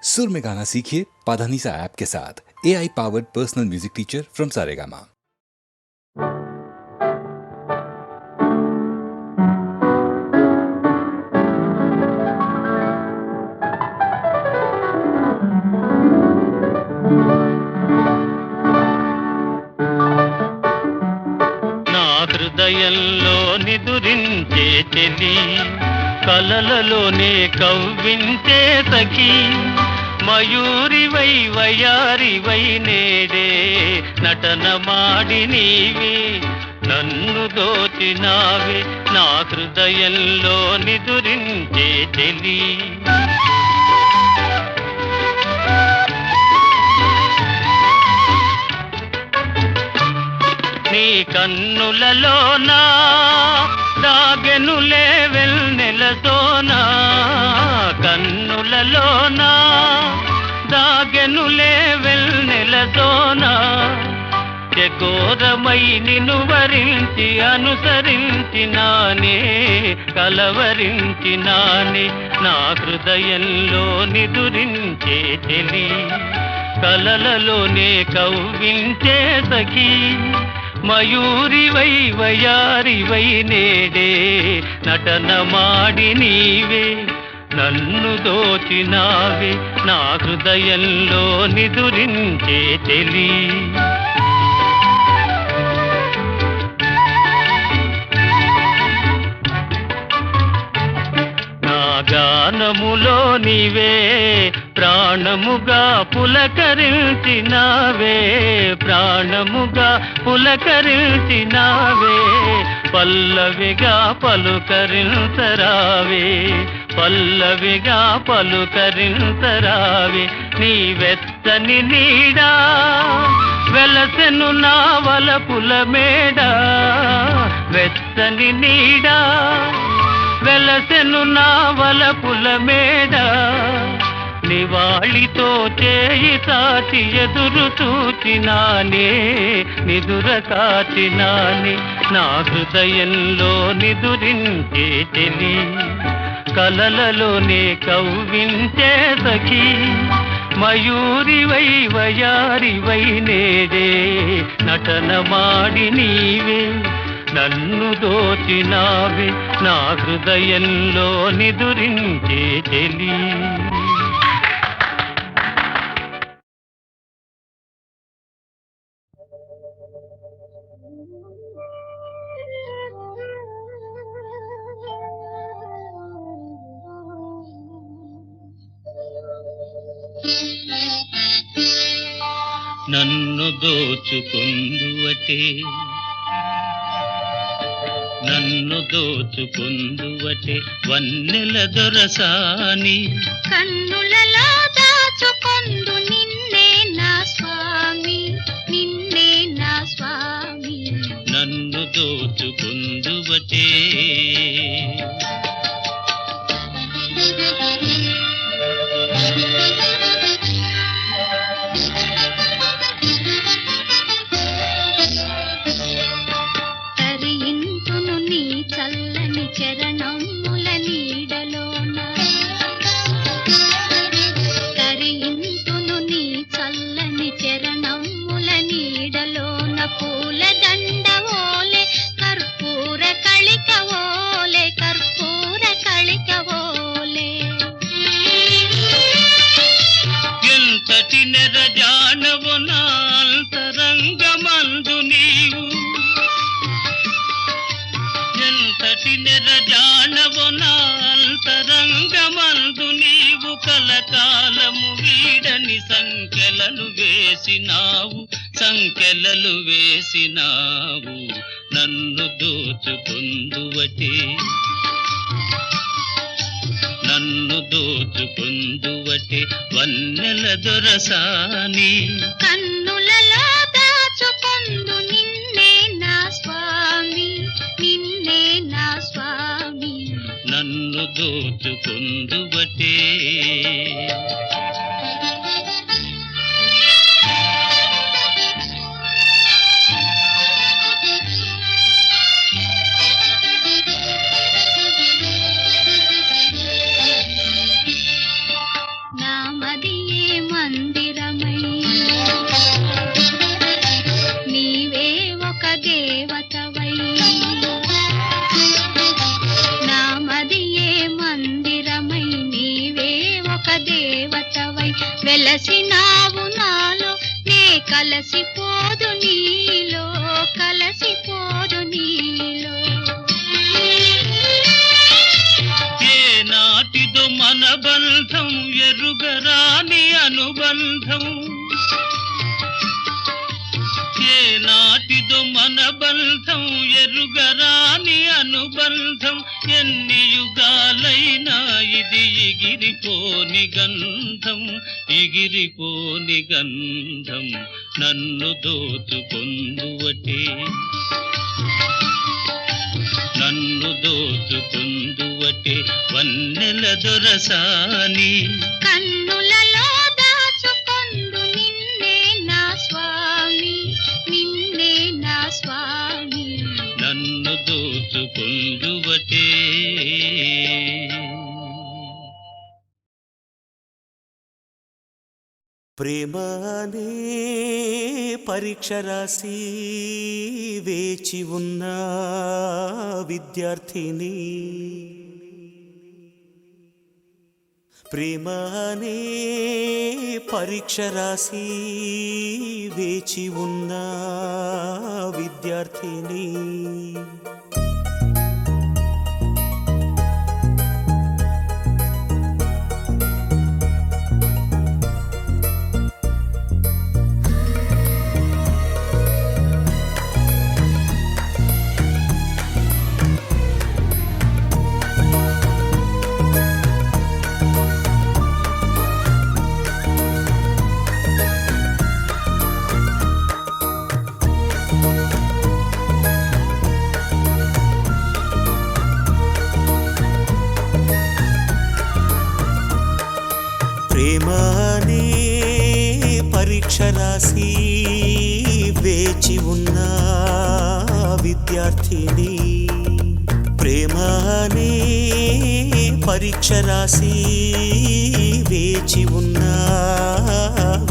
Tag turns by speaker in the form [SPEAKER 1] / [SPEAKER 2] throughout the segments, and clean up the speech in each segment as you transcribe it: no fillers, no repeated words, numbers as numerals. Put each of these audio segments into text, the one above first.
[SPEAKER 1] सुर में गाना सीखिए पाधानीसा ऐप के साथ। AI powered personal music teacher from Saregama.
[SPEAKER 2] నా హృదయంలో నిదురించే చెలి, కలలలోనే కవ్వించే సఖి, మయూరివై వయారివై నేడే నటన మాడి నీవే నన్ను దోచినావే. నా హృదయంలో నిదురించే చెలి, నీ కన్నులలోనా దాగెనులే వెన్నెలతోనా, కన్నులలోనా దాగెనులే వెన్నెలతోనా, చకోరమై నిన్ను వరించి అనుసరించినానే కలవరించినానే. నా హృదయంలో నిదురించే చెలి, కలలలోనే కవ్వించే సఖి, మయూరివై వయారివై నేడే నటన మాడి నీవే నన్ను దోచినావే. నా హృదయంలో నిదురించే చెలి, గానములో నీవే ప్రాణముగా పులకరించినావే, ప్రాణముగా పులకరించినావే, పల్లవిగా పలుకరించరావే, పల్లవిగా పలుకరించరావే. నీ వెచ్చని నీడా వెలసెను నా వలపుల మేడ, వెచ్చని నీడా వెలసెను నా వలపుల మేడ, నివాళితో చేయి సాచి ఎదురు చూచినానే నిదుర కాచినానే. నా హృదయంలో నిదురించే చెలి, కలలలోనే కవ్వించే సఖి, మయూరివై వయారివై నేడే నటన మాడి నీవే నన్ను దోచినావే. నా హృదయంలో నిదురించే చెలి. నన్ను దోచుకుందువటే, నన్ను దోచుకుందువటే వన్నెల దొరసాని,
[SPEAKER 3] కన్నులలో దాచుకొందు నిన్నే నా స్వామి, నిన్నే నా స్వామి.
[SPEAKER 2] నన్ను దోచుకుందువటే,
[SPEAKER 3] చల్లని చరణముల నీడలోన, తరింతును నీ చల్లని చరణముల నీడలోన, పూల దండవోలే కర్పూర కళికవోలే, కర్పూర కళికవోలే.
[SPEAKER 2] ఎంతటి నెరజానవు నా అంతరంగమందు నీవు, ఎంతటి నెరజానవు నా అంతరంగమందు నీవు, కలకాలము వీడని సంకెలలు వేసినావు, సంకెలలు వేసినావు. నన్ను దోచుకుందువటే, నన్ను దోచుకుందువటే వన్నెల దొరసాని,
[SPEAKER 3] కన్నులలో దాచుకొందు నిన్నే నా స్వామి, నిన్నే నా స్వామి.
[SPEAKER 2] నన్ను దోచుకుందువటే.
[SPEAKER 3] నా మదియే మందిరమై నీవే ఒక దేవతవై నా మదియే మందిరమై నీవే ఒక దేవతవై వెలసినావు నాలో నే కలసిపోదు నీలో కలసిపోదు నీలో
[SPEAKER 2] ఏ నాటిదో మన బంధం ఎరుగరాని అనుబంధం ఏ నాటిదో మన బంధం ఎరుగరాని అనుబంధం ఎన్ని యుగాలైనా ఇది ఎగిరిపోని గంధం ఎగిరిపోని గంధం నన్ను దోచుకొందువటే నన్ను దోచుకొందువటే వన్నెల దొరసాని
[SPEAKER 3] కన్నులలో దాచుకొందు నిన్నే నా స్వామి నిన్నే నా స్వామి
[SPEAKER 2] నన్ను దోచుకొందువటే
[SPEAKER 4] ప్రేమ అనే పరీక్ష రాసి వేచి ఉన్న విద్యార్థిని ప్రేమ అనే పరీక్ష రాసి వేచి ఉన్న విద్యార్థిని ప్రేమనే పరీక్ష రాసి వేచి ఉన్న విద్యార్థిని ప్రేమనే పరీక్ష రాసి వేచి ఉన్న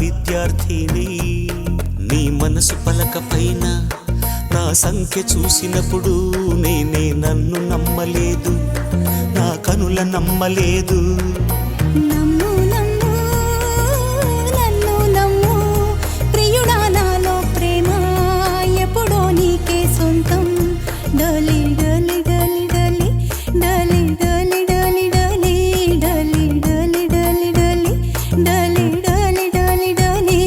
[SPEAKER 4] విద్యార్థిని నీ మనసు పలక పైన నా సంఖ్య చూసినప్పుడు నేనే నన్ను నమ్మలేదు నా కనుల నమ్మలేదు
[SPEAKER 5] నమ్ము నమ్ము నన్ను నమ్ము ప్రియుడా నాలో ప్రేమ ఎప్పుడో నీకే సొంతం డలి డలి డలి డలి డలి డలి డలి డలి డలి డలి డలి డలి డలి డలి డలి డలి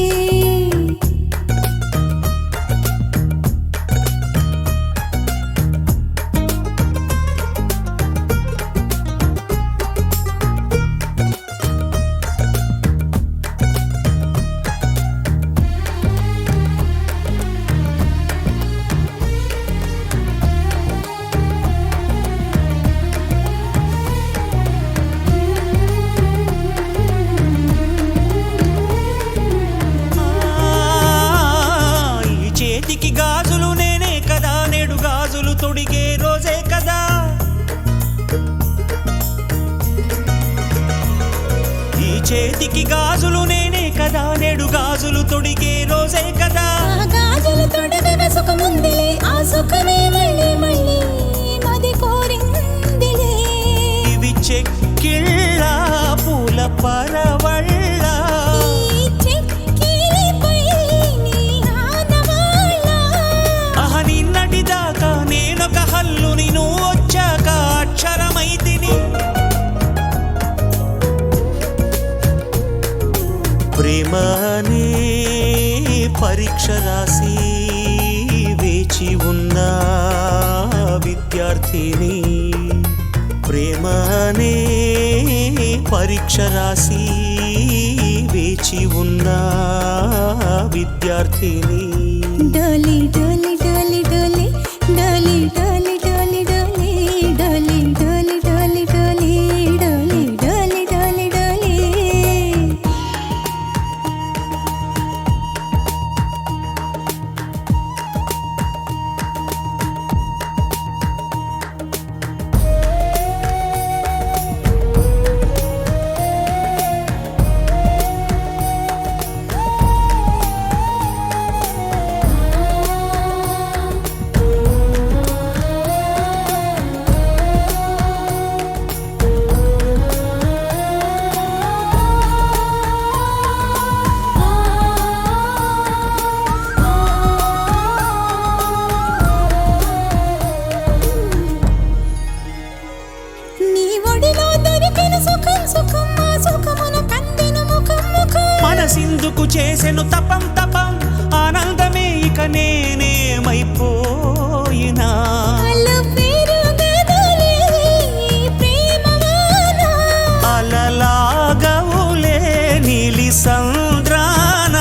[SPEAKER 4] ఈ చేతికి గాజులు నేనే కదా నేడు గాజులు తొడిగే రోజే కదా ఈ చేతికి గాజులు నేనే కదా నేడు గాజులు తొడిగే రోజే కదా
[SPEAKER 5] ఆ గాజులు తొడగన సుఖముందిలే ఆ సుఖమే మళ్ళీ మళ్ళీ మది కోరిందిలే
[SPEAKER 4] ఇవి చెక్కిళ్ళ పూల పరవళ్ళ
[SPEAKER 5] ఈ చెక్కిలిపై నీ ఆనవాళ్ళ
[SPEAKER 4] ఆహ నిన్నటి దాకా నేనొక హల్లుని నువ్వు వచ్చాక అక్షరమైతిని ప్రేమనే పరీక్ష రాసి వేచి ఉన్న విద్యార్థిని ప్రేమనే పరీక్ష రాసి వేచి ఉన్న విద్యార్థిని
[SPEAKER 5] డలి డలి డలి డలి డలి డలి డలి డలి డలి డలి డలి డలి డలి డలి డలి డలి
[SPEAKER 4] మనసిందుకు చేసెను తపం తపం ఆనందమే ఇక నేనేమైపోయినా
[SPEAKER 5] అల్లు పెరుగదులే ప్రేమవాన
[SPEAKER 4] అలలాగవులే నీలి సంద్రాన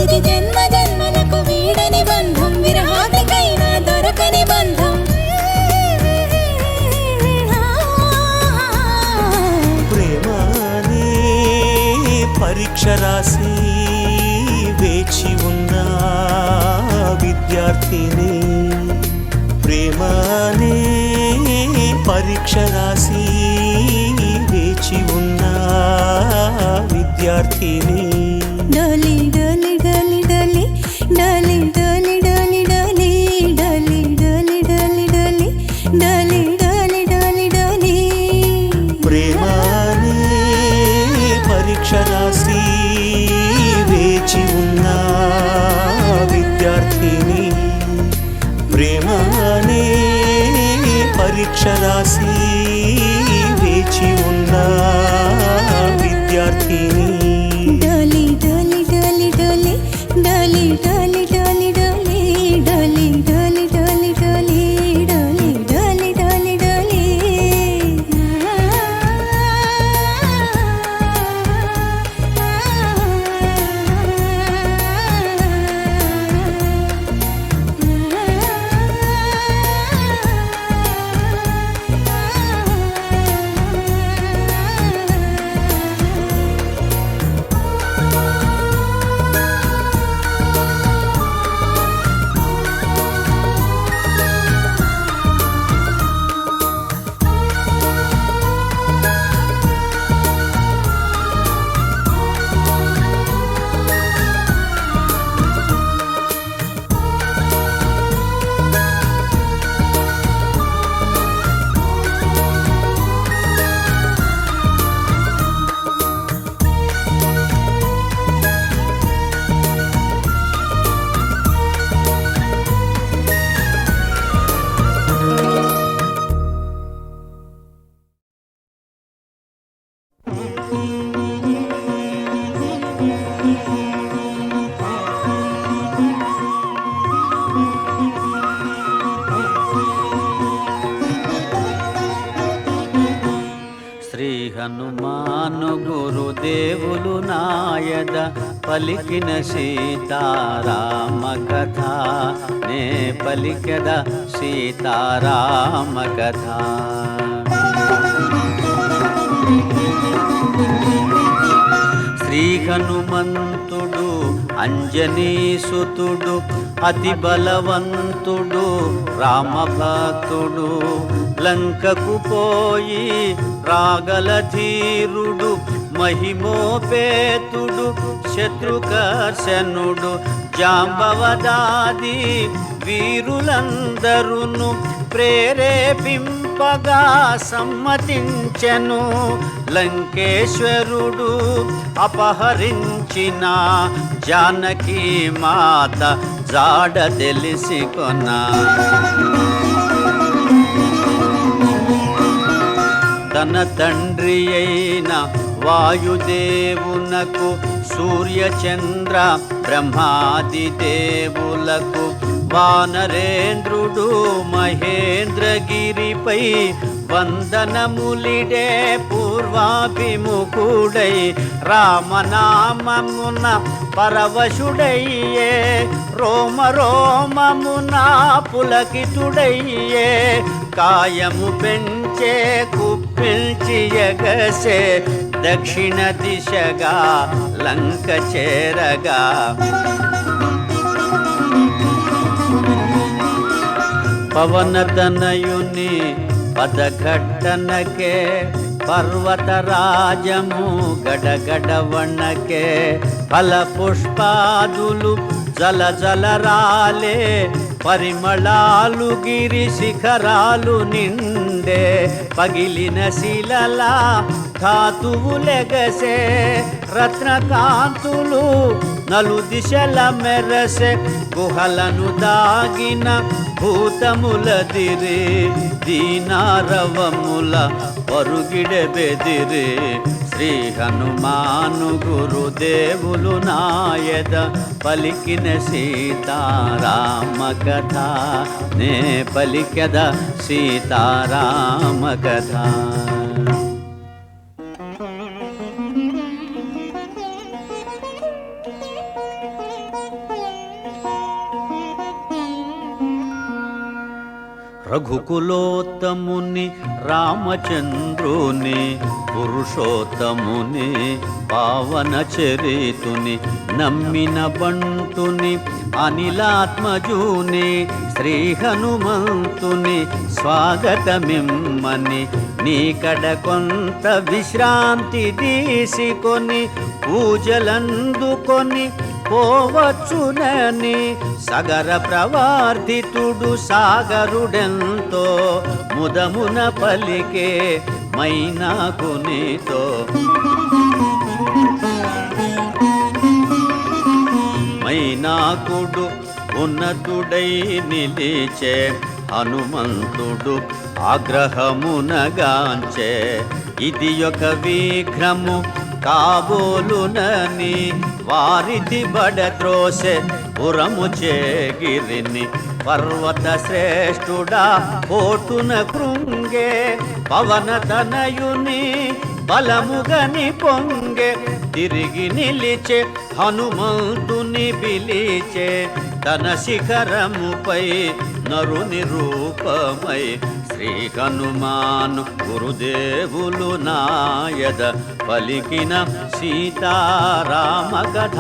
[SPEAKER 5] ఇది జన్మ జన్మలకు వీడని బంధం విరహానికైనా దొరకని బంధం
[SPEAKER 4] ప్రేమనే పరీక్ష రాసి వేచి ఉన్న విద్యార్థిని ప్రేమనే పరీక్ష రాసి వేచి ఉన్న విద్యార్థిని
[SPEAKER 5] డోలి డోలి డోలి డోలి డోలి డోలి డోలి డోలి డోలి డోలి డోలి డోలి డోలి డోలి డోలి డోలి
[SPEAKER 4] ప్రేమనే పరీక్ష రాసి వేచి ఉన్న విద్యార్థిని ప్రేమనే పరీక్ష రాసి వేచి ఉన్న విద్యార్థిని
[SPEAKER 5] డోలి డోలి డోలి డోలి డోలి డోలి డోలి డోలి డోలి డోలి డోలి డోలి డోలి డోలి డోలి డోలి
[SPEAKER 6] శ్రీ హనుమాను గురుదేవులు నాయద పలికిన సీతారామ కథ నే పలికద సీతారామ కథ శ్రీ హనుమంతుడు అంజనీసుతుడు అతి బలవంతుడు రామభక్తుడు లంకకు పోయి రాగల ధీరుడు మహిమోపేతుడు శత్రుకర్షణుడు జాంబవదాది వీరులందరును ప్రేరేపింపగా సమ్మతించెను లంకేశ్వరుడు అపహరించిన జానకి మాత జాడ తెలిసి కొన్నా తన తండ్రి అయిన వాయుదేవునకు సూర్యచంద్ర బ్రహ్మాది దేవులకు వానరేంద్రుడు మహేంద్రగిరిపై వందనములిడే పూర్వాభిముఖుడై రామనామమున పరవశుడయ్యే రోమ రోమమున పులకితుడయ్యే కాయము పెంచే కుప్పిల్చి ఎగసే దక్షిణ దిశగా లంక చేరగా పవనతనయుని పదఘట్టనకే పర్వతరాజము గడగడ వణకే ఫల పుష్పాదులు జల జల రాలే పరిమళాలు గిరి శిఖరాలు నిండే పగిలిన శిలలా ధాతువులెగసే రత్నకాంతులు నలు దిశల మెరసే గుహలను దాగిన భూతములదిరే దీనారవముల పరుగిడె బెదిరి శ్రీ హనుమాను గురుదేవులు నాయద పలికిన సీతారామ కథ నే పలికెద సీతారామ కథ. రఘుకులోత్తముని రామచంద్రుని పురుషోత్తముని పావన చరితుని నమ్మిన బంటుని అనిలాత్మజుని శ్రీ హనుమంతుని స్వాగతమిమ్మని నీకడ కొంత విశ్రాంతి తీసుకొని పూజలందుకొని పోవచ్చునని సగర ప్రవర్తితుడు సాగరుడెంతో ముదమున పలికే మైనాకునితో. మైనాకుడు ఉన్నతుడై నిలిచే హనుమంతుడు ఆగ్రహమునగాంచే ఇది ఒక విఘ్నము కాబోలునని వారిది బడద్రోసె పురము చేగిరిని పర్వత శ్రేష్ఠుడా కోటున కృంగే పవన తనయుని బలముగని పొంగే తిరిగి నిలిచే హనుమంతుని పిలిచే తన శిఖరముపై నరుని రూపమై శ్రీ హనుమాను గురుదేవులు నాయద పలికిన సీతారామ కథ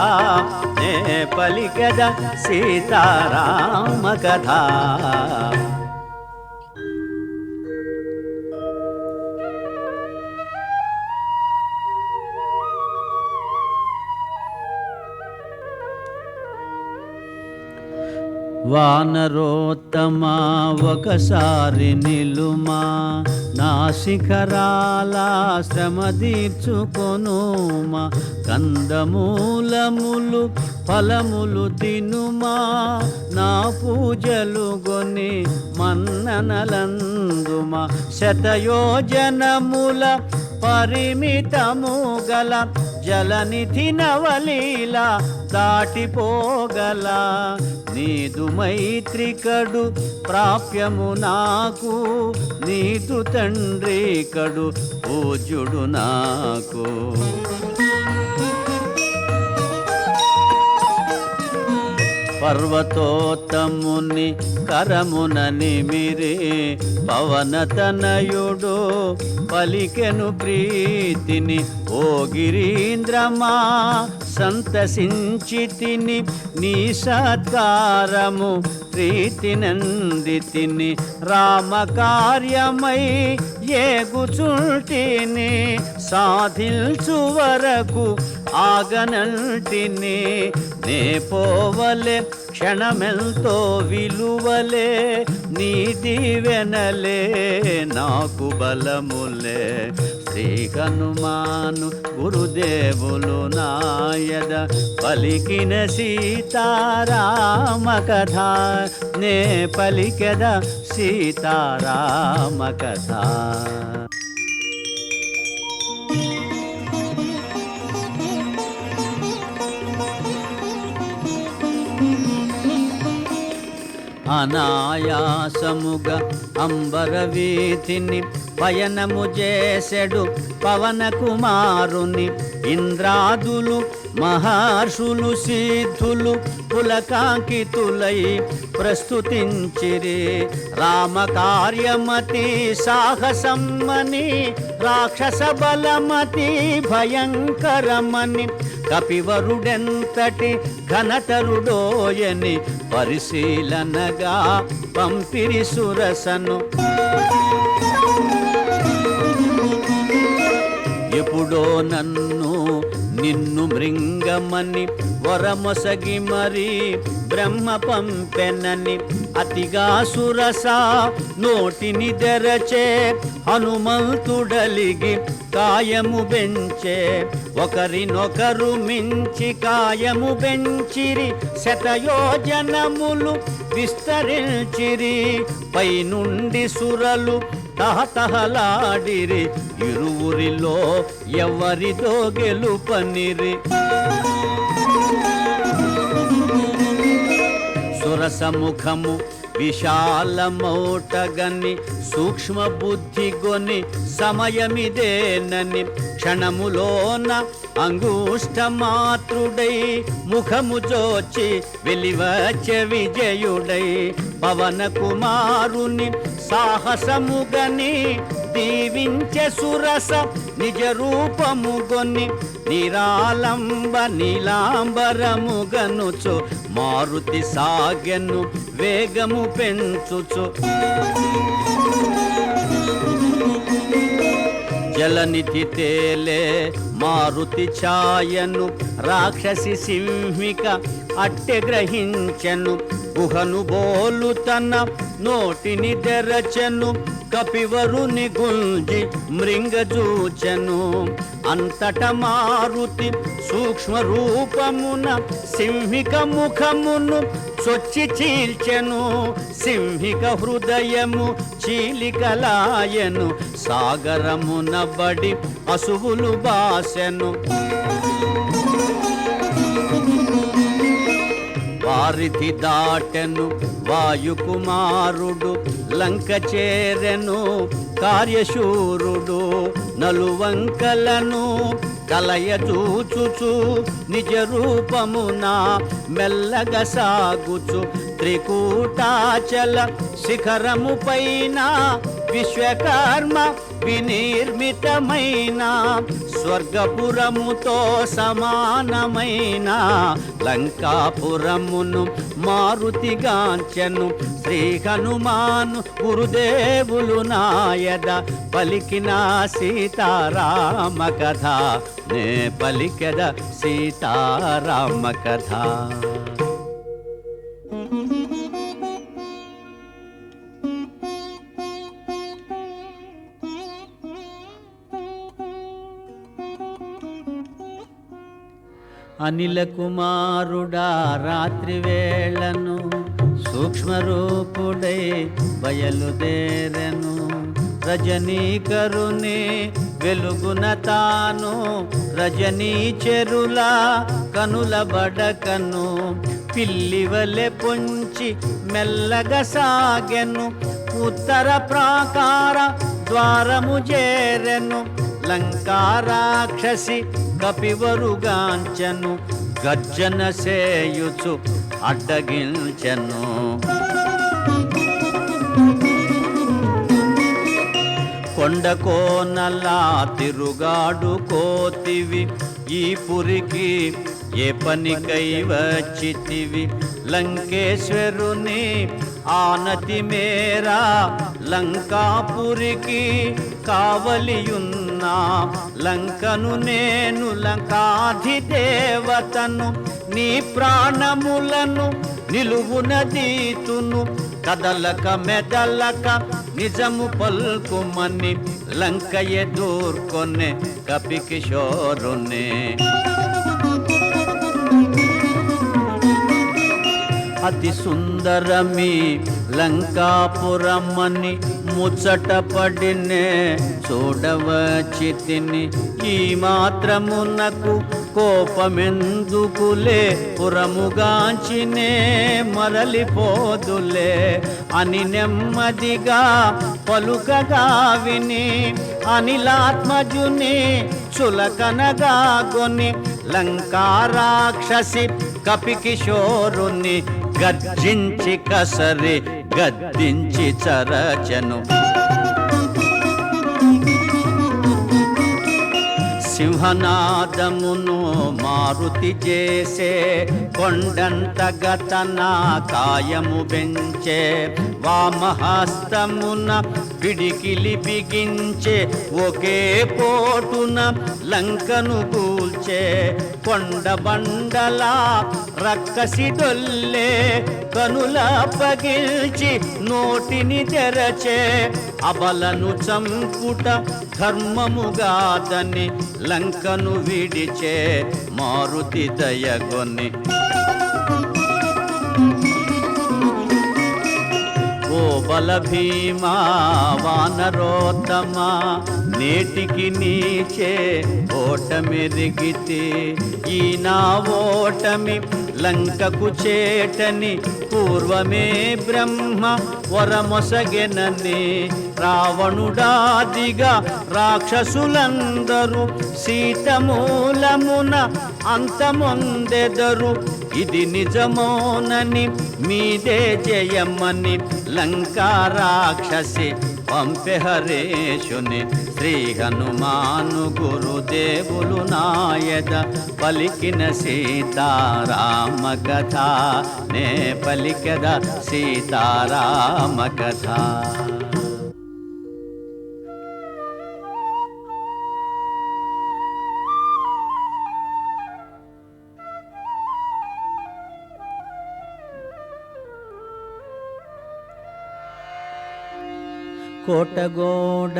[SPEAKER 6] నే పలికెద సీతారామ కథ. వానరోత్తమా ఒకసారి నిలుమా నా శిఖరాల శ్రమ తీర్చుకొనుమా కందమూలములు ఫలములు తినుమా నా పూజలు గొని మన్ననలందుమా శతయోజనముల పరిమితము గల జలనిధి నవలీల దాటిపోగల నీదు మైత్రికడు ప్రాప్యము నాకు నీదు తండ్రి కడు పూజ్యుడు నాకు. పర్వతోత్తముని కరమున నిమిరి పవన తనయుడు పలికెను ప్రీతిని ఓ గిరీంద్రమా సంతసించితిని నీ సత్కారము ప్రీతినందితిని రామకార్యమై ఏగుచుంటిని సాధించు వరకు ఆగనంటిని నే పోవలే క్షణమెంతో విలువలే నీ దీవెనలే నాకు బలములే శ్రీ హనుమాను గురుదేవులు నాయద పలికిన సీతారామ కథ నే పలికెద సీతారామ కథ. అనాయాసముగా అంబరవీధిని పయనము చేసెడు పవన కుమారుని ఇంద్రాదులు మహర్షులు సిద్ధులు పులకాంకితులై ప్రస్తుతించిరి రామకార్యమతి సాహసమ్మని రాక్షస బలమతి భయంకరమని కపివరుడెంతటి ఘనతరుడోయని పరిశీలనగా పంపిరి సురసను. ఎప్పుడో నన్ను నిన్ను మృంగమని వరమొసగి మరి బ్రహ్మ పంపెనని అతిగా సురస నోటిని తెరచే హనుమంతుడలిగి కాయము బెంచే ఒకరినొకరు మించి కాయము బెంచిరి శతయోజనములు విస్తరించిరి పైనుండి సురలు తహతహలాడిరి ఇరువురిలో ఎవరిదో గెలుపనిరి సురసముఖము విశాలమౌటగని సూక్ష్మ బుద్ధి గొని సమయమిదేనని క్షణములోన అంగుష్ట మాతృడై ముఖము జోచి వెలివచ్చే విజయుడై పవన కుమారుని సాహసముగని దీవించే సురస నిజ రూపముగొని నిరాలంబ నీలాంబరముగనుచు మారుతి సాగెను వేగము పెంచుచు జలనిధి తేలే మారుతి ఛాయను రాక్షసి సింహిక అట్టె గ్రహించెను గుహను బోలు తన నోటిని తెరచెను కపివరుని గుంజి మృంగజూచెను అంతట మారుతి సూక్ష్మ రూపమున సింహిక ముఖమును చొచ్చి చీల్చెను సింహిక హృదయము చీలికలాయను సాగరమున బడి అసువులు బాసెను వారిధి దాటెను వాయుకుమారుడు లంక చేరెను కార్యశూరుడు నలువంకలను కలయజూచుచు నిజ రూపమున మెల్లగా సాగుచు త్రికూటాచల శిఖరము పైన విశ్వకర్మ వినిర్మితమైన స్వర్గపురముతో సమానమైన లంకాపురమును మారుతిగాంచెను శ్రీ హనుమాను గురుదేవులు నాయద పలికిన సీతారామ కథ నే పలికెద సీతారామ కథ అనిల కుమారుడా రాత్రి వేళను సూక్ష్మరూపుడై బయలుదేరెను రజనీకరుని వెలుగున తాను రజనీచెరులా కనుల బడకను పిల్లివలె పొంచి మెల్లగా సాగెను ఉత్తర ప్రాకార ద్వారము చేరెను లంకారాక్షసి కపివరుగాంచెను గర్జన సేయుచు అడ్డగించెను కొండకోనలా తిరుగాడు కోతివి ఈ పురికి ఏ పనికై వచ్చితివి లంకేశ్వరుని ఆనతి మేరా లంకాపురికి కావలియున్నా లంకను నేను లంకాధిదేవతను నీ ప్రాణములను నిలువున దీతును కదలక మెదలక నిజము పల్కుమని లంక ఎదుర్కొనే కపి కిషోరునే అతి సుందరమి లంకాపురమని ముచ్చట పడినే చూడవచ్చితిని ఈ మాత్రమునకు కోపమెందుకులే పురముగాంచినే మరలిపోదులే అని నెమ్మదిగా పలుకగా విని అనిలాత్మజుని చులకనగా గొని లంకారాక్షసి కపి కిషోరుని గర్జించి కసరి గద్దించి చరచను సింహనాదమును మారుతి చేసే కొండంత గతన కాయము పెంచే వామహస్తమున పిడికిలి బిగించే ఒకే పోటున లంకను కూల్చే కొండ బండలా రక్కసి దొల్లే కనుల పగిల్చి నోటిని తెరచే అబలను చంపుట ధర్మముగాదని లంకను విడిచే మారుతి దయగొని ఓ బల భీమా వానరోత్తమ నేటికి నీచే ఓటమెరిగితే ఈ నా ఓటమి లంకకు చేటని పూర్వమే బ్రహ్మ వరమొసగెనని రావణుడాదిగా రాక్షసులందరూ సీతమూలమున అంతమొందెదరు ఇది నిజమోనని మీదే జయమని లంకా రాక్షసి పంపె హరేషుని శ్రీ హనుమాను గురుదేవులు నాయద పలికిన సీతారామ కథ నే పలికద సీతారామ కథ. కోటగోడ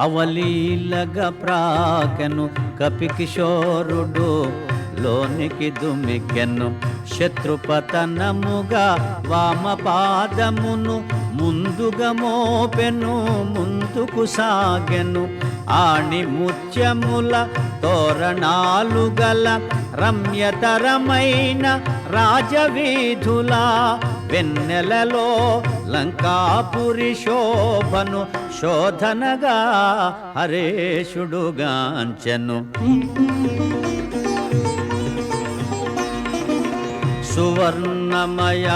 [SPEAKER 6] అవలీలగా ప్రాకెను కపికిశోరుడు లోనికి దుమికెను శత్రుపతనముగా వామపాదమును ముందుగా మోపెను ముందుకు సాగెను ఆణి ముత్యముల తోరణాలు గల రమ్యతరమైన రాజవీధుల వెన్నెలలో లంకాపురి శోభను శోధనగా హరేషుడుగాంచెను సువర్ణమయ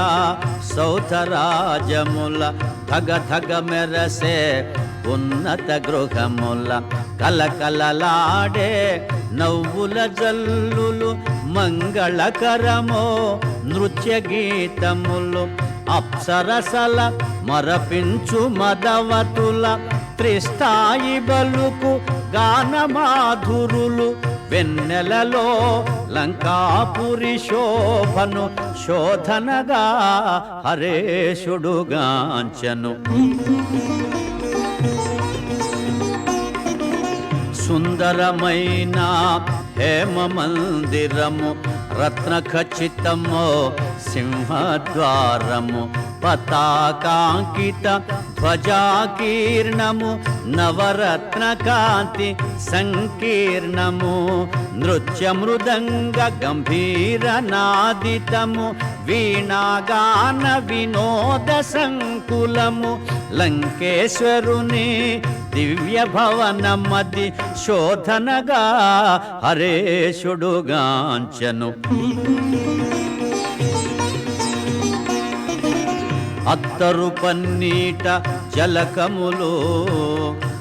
[SPEAKER 6] సౌధరాజముల ధగ ధగ మెరసే ఉన్నత గృహముల కలకలలాడే నవ్వుల జల్లులు మంగళకరమో నృత్య గీతములు అప్సరసల మరపించు మదవతుల త్రిస్థాయి బలుకు గానమాధురులు వెన్నెలలో లంకాపురి శోభను శోధనగా హరేషుడుగాంచెను సుందరమైన హేమ మందిరము రత్నఖచితము సింహద్వారము పతాకాంకిత ధ్వజాకీర్ణము నవరత్న కాంతి సంకీర్ణము నృత్య మృదంగ గంభీర నాదితము వీణాగాన వినోద సంకులము లంకేశ్వరుని దివ్య భవనమది శోధనగా హరేషుడుగాంచెను అత్తరు పన్నీట జలకములు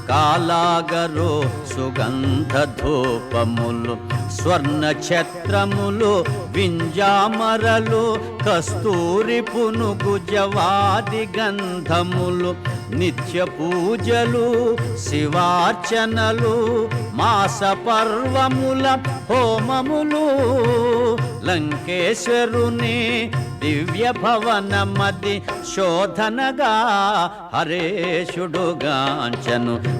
[SPEAKER 6] కాలాగరు సుగంధ ధూపములు స్వర్ణ ఛత్రములు వింజామరలు కస్తూరి పునుగు జవాది గంధములు నిత్య పూజలు శివార్చనలు మాస పర్వముల హోమములు లంకేశ్వరుని దివ్య భవనమది శోధనగా హరేషుడుగాంచెను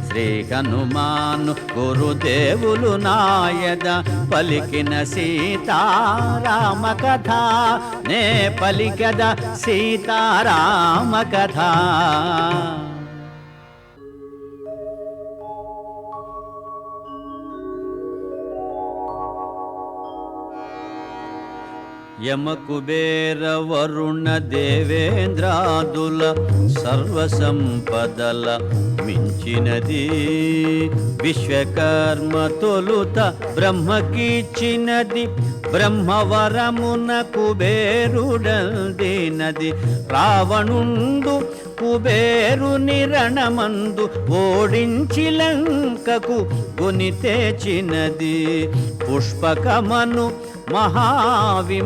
[SPEAKER 6] శ్రీ హనుమాను గురుదేవులు నాయద పలికిన సీతారామ కథ నే పలికద సీతారామ కథ. యమకుబేర వరుణ దేవేంద్రాదుల సర్వసంపదల మించినది విశ్వకర్మ తొలుత బ్రహ్మకిచ్చినది బ్రహ్మవరమున కుబేరుడందినది రావణుండు కుబేరుని రణమందు ఓడించి లంకకు గొని తెచ్చినది పుష్పకమను మహావిమానమది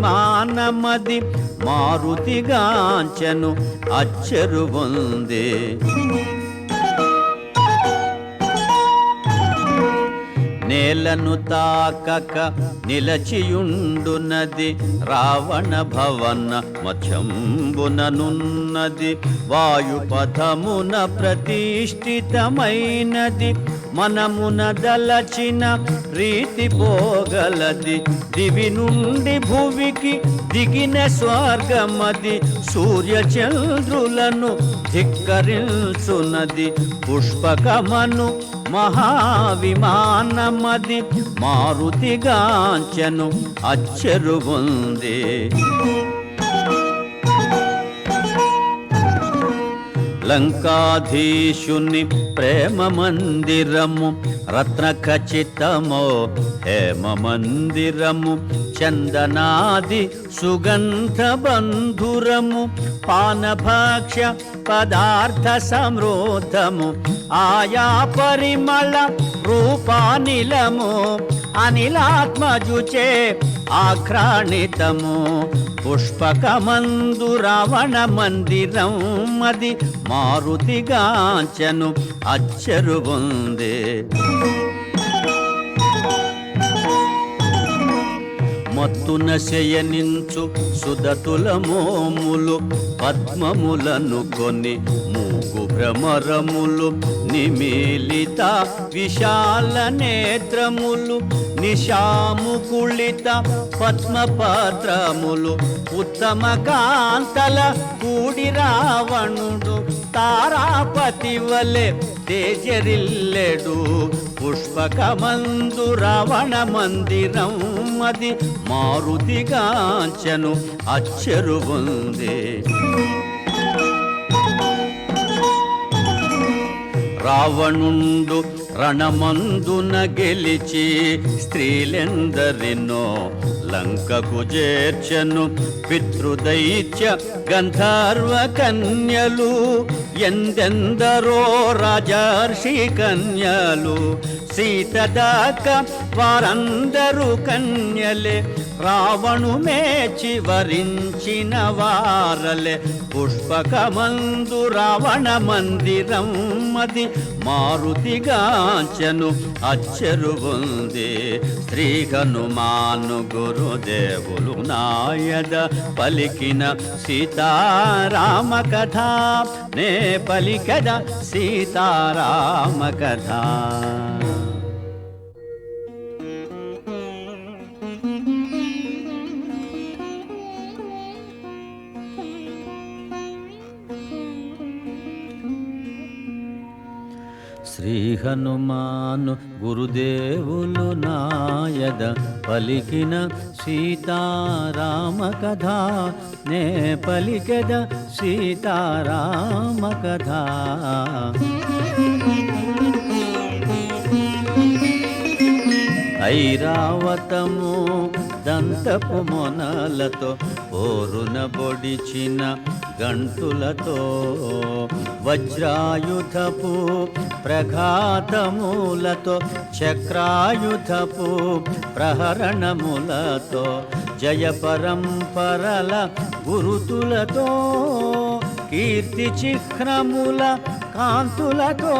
[SPEAKER 6] మారుతిగాంచెను అచ్చరు పొందే నేలను తాకక నిలచియుండునది రావణ భవన మధ్యంబుననున్నది వాయుపథమున ప్రతిష్ఠితమైనది మనమున దలచిన రీతి పోగలది దివి నుండి భువికి దిగిన స్వర్గమది సూర్యచంద్రులను ధిక్కరించునది పుష్పకమను మహావిమానమది మారుతిగాంచెను అచ్చెరువుంది లంకాధీశుని ప్రేమ మందిరము రత్న ఖచ్చితమో హేమ మందిరము చందనాది సుగంధ బంధురము పానభక్ష్య పదార్థ సమృద్ధము ఆయా పరిమళ రూపానిలము అనిలాత్మజుచే ఆఘ్రాణితము పుష్పకమందు రావణ మందిరం అది మారుతిగాంచెను అచ్చెరువుంది మత్తున శయనించు సుదతుల మోములు పద్మములను కొని మూగు భ్రమరములు నిమీలిత విశాల నేత్రములు నిశాముకుళిత పద్మపత్రములు ఉత్తమ కాంతల కూడి రావణుడు తారాపతి వలె తేజరిల్లెడు పుష్పకమందు రావణ మందిరం అది మారుతిగాంచెను అచ్చెరువుంది రావణుండు రణమందున గెలిచి స్త్రీలెందరినో లంకకు చేర్చెను పితృదైత్య గంధర్వ కన్యలు ఎందెందరో రాజర్షి కన్యలు సీత దాకా వారందరూ కన్యలే రావణు మేచి వరించిన వారలే పుష్పకమందు రావణ మందిరం అది మారుతిగాంచెను అచ్చెరువుంది శ్రీ హనుమాను గురుదేవులు నాయద పలికిన సీతారామ కథ నే పలికద సీతారామ కథ శ్రీ హనుమాను గురుదేవులు నాయద పలికిన సీతారామ కథ నే పలికద సీతారామ కథ ఐరావతము దంతపు మొనలతో పోరున బొడిచిన గంటులతో వజ్రాయుధపు ప్రఘాతములతో చక్రాయుధపు ప్రహరణములతో జయ పరంపరల గురుతులతో కీర్తి చిహ్నముల కాంతులతో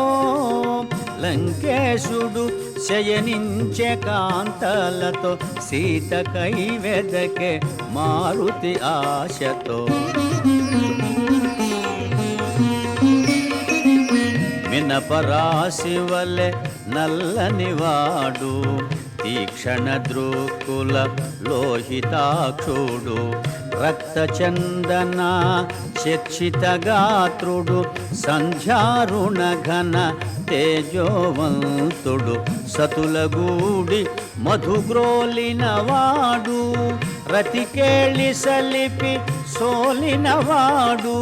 [SPEAKER 6] లంకేశుడు శయనించే కాంతలతో సీతకై వెదకే మారుతి ఆశతో మినపరాశి వలె నల్లనివాడు తీక్షణ దృక్కుల లోహితాక్షుడు రక్తచందన చర్చిత గాత్రుడు సంధ్యారుణ ఘన తేజోవంతుడు సతులగూడి మధుగ్రోలినవాడు రతికేళి సలిపి సోలినవాడు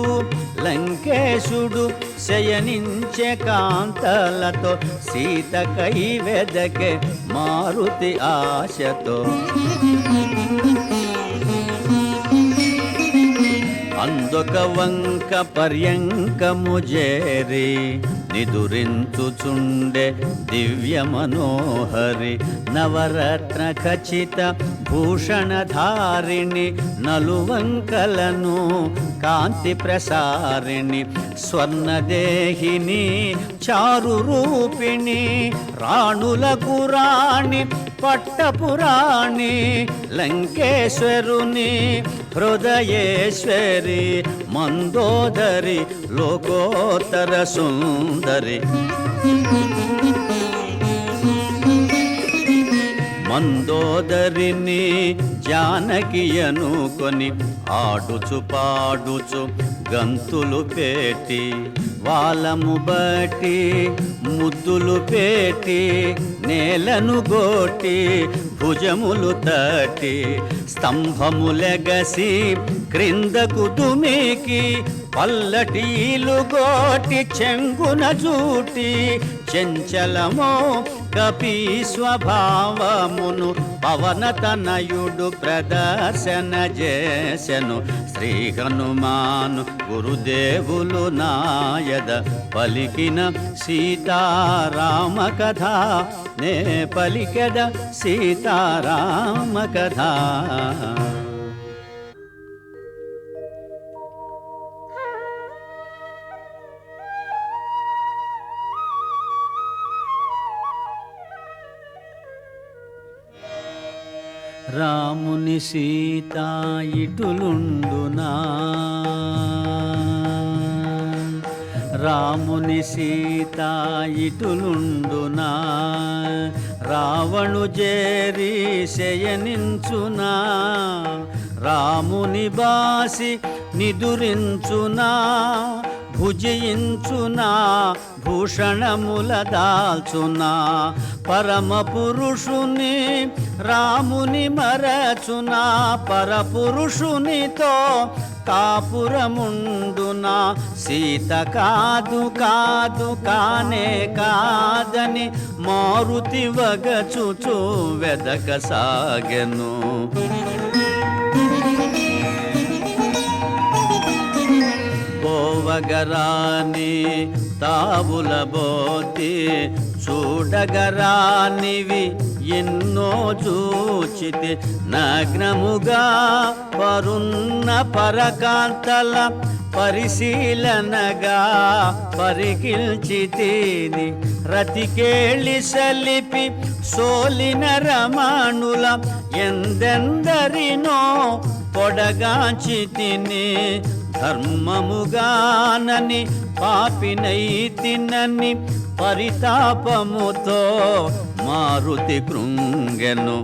[SPEAKER 6] లంకేశుడు శయనించే కాంతలతో సీతకై వెదకే మారుతి ఆశతో అందొక వంక పర్యంకము జేరి నిదురించుచుండే దివ్య మనోహరి నవరత్న ఖచిత భూషణధారిణి నలువంకలను కాంతి ప్రసారిణి స్వర్ణదేహిని చారు రూపిణి రాణులకు రాణి పట్టపురాణి లంకేశ్వరుని హృదయేశ్వరి మందోదరి లోకోత్తర సుందరి మందోదరిని జానకి అనుకొని ఆడుచు పాడుచు గంతులు పెట్టి వాలము బట్టి ముద్దులు పెట్టి నేలను గోటి భుజములు తట్టి స్తంభములెగసి క్రిందకు దుమికి పల్లటీలు గోటి చెంగున జూటి చెంచలమో కపి స్వభావమును పవనతనయుడు ప్రదర్శన చేసెను. శ్రీ హనుమాను గురుదేవులు నాయద పలికిన సీతారామ కథ నే పలికెద సీతారామ కథ. రాముని సీత ఇటులుండునా, రాముని సీత ఇటులుండునా, రావణు జేరి శయనించునా, రాముని బాసి నిదురించునా, భుజించునా భూషణముల దాల్చునా, పరమ పురుషుని రాముని మరచునా, పరపురుషునితో కాపురముండునా, సీత కాదు కాదు కానే కాదని మారుతి వగచుచు వెదక సాగెను. పోవగరాని తావుల బోతి చూడగరానివి ఎన్నో చూచితి, నగ్నముగా పరున్న పరకాంతల పరిశీలనగా పరికిల్చితిని, రతికేళి సలిపి సోలిన రమణుల ఎందెందరినో పొడగాంచితిని, ధర్మముగానని పాపినైతినని పరితాపముతో మారుతి కృంగెను.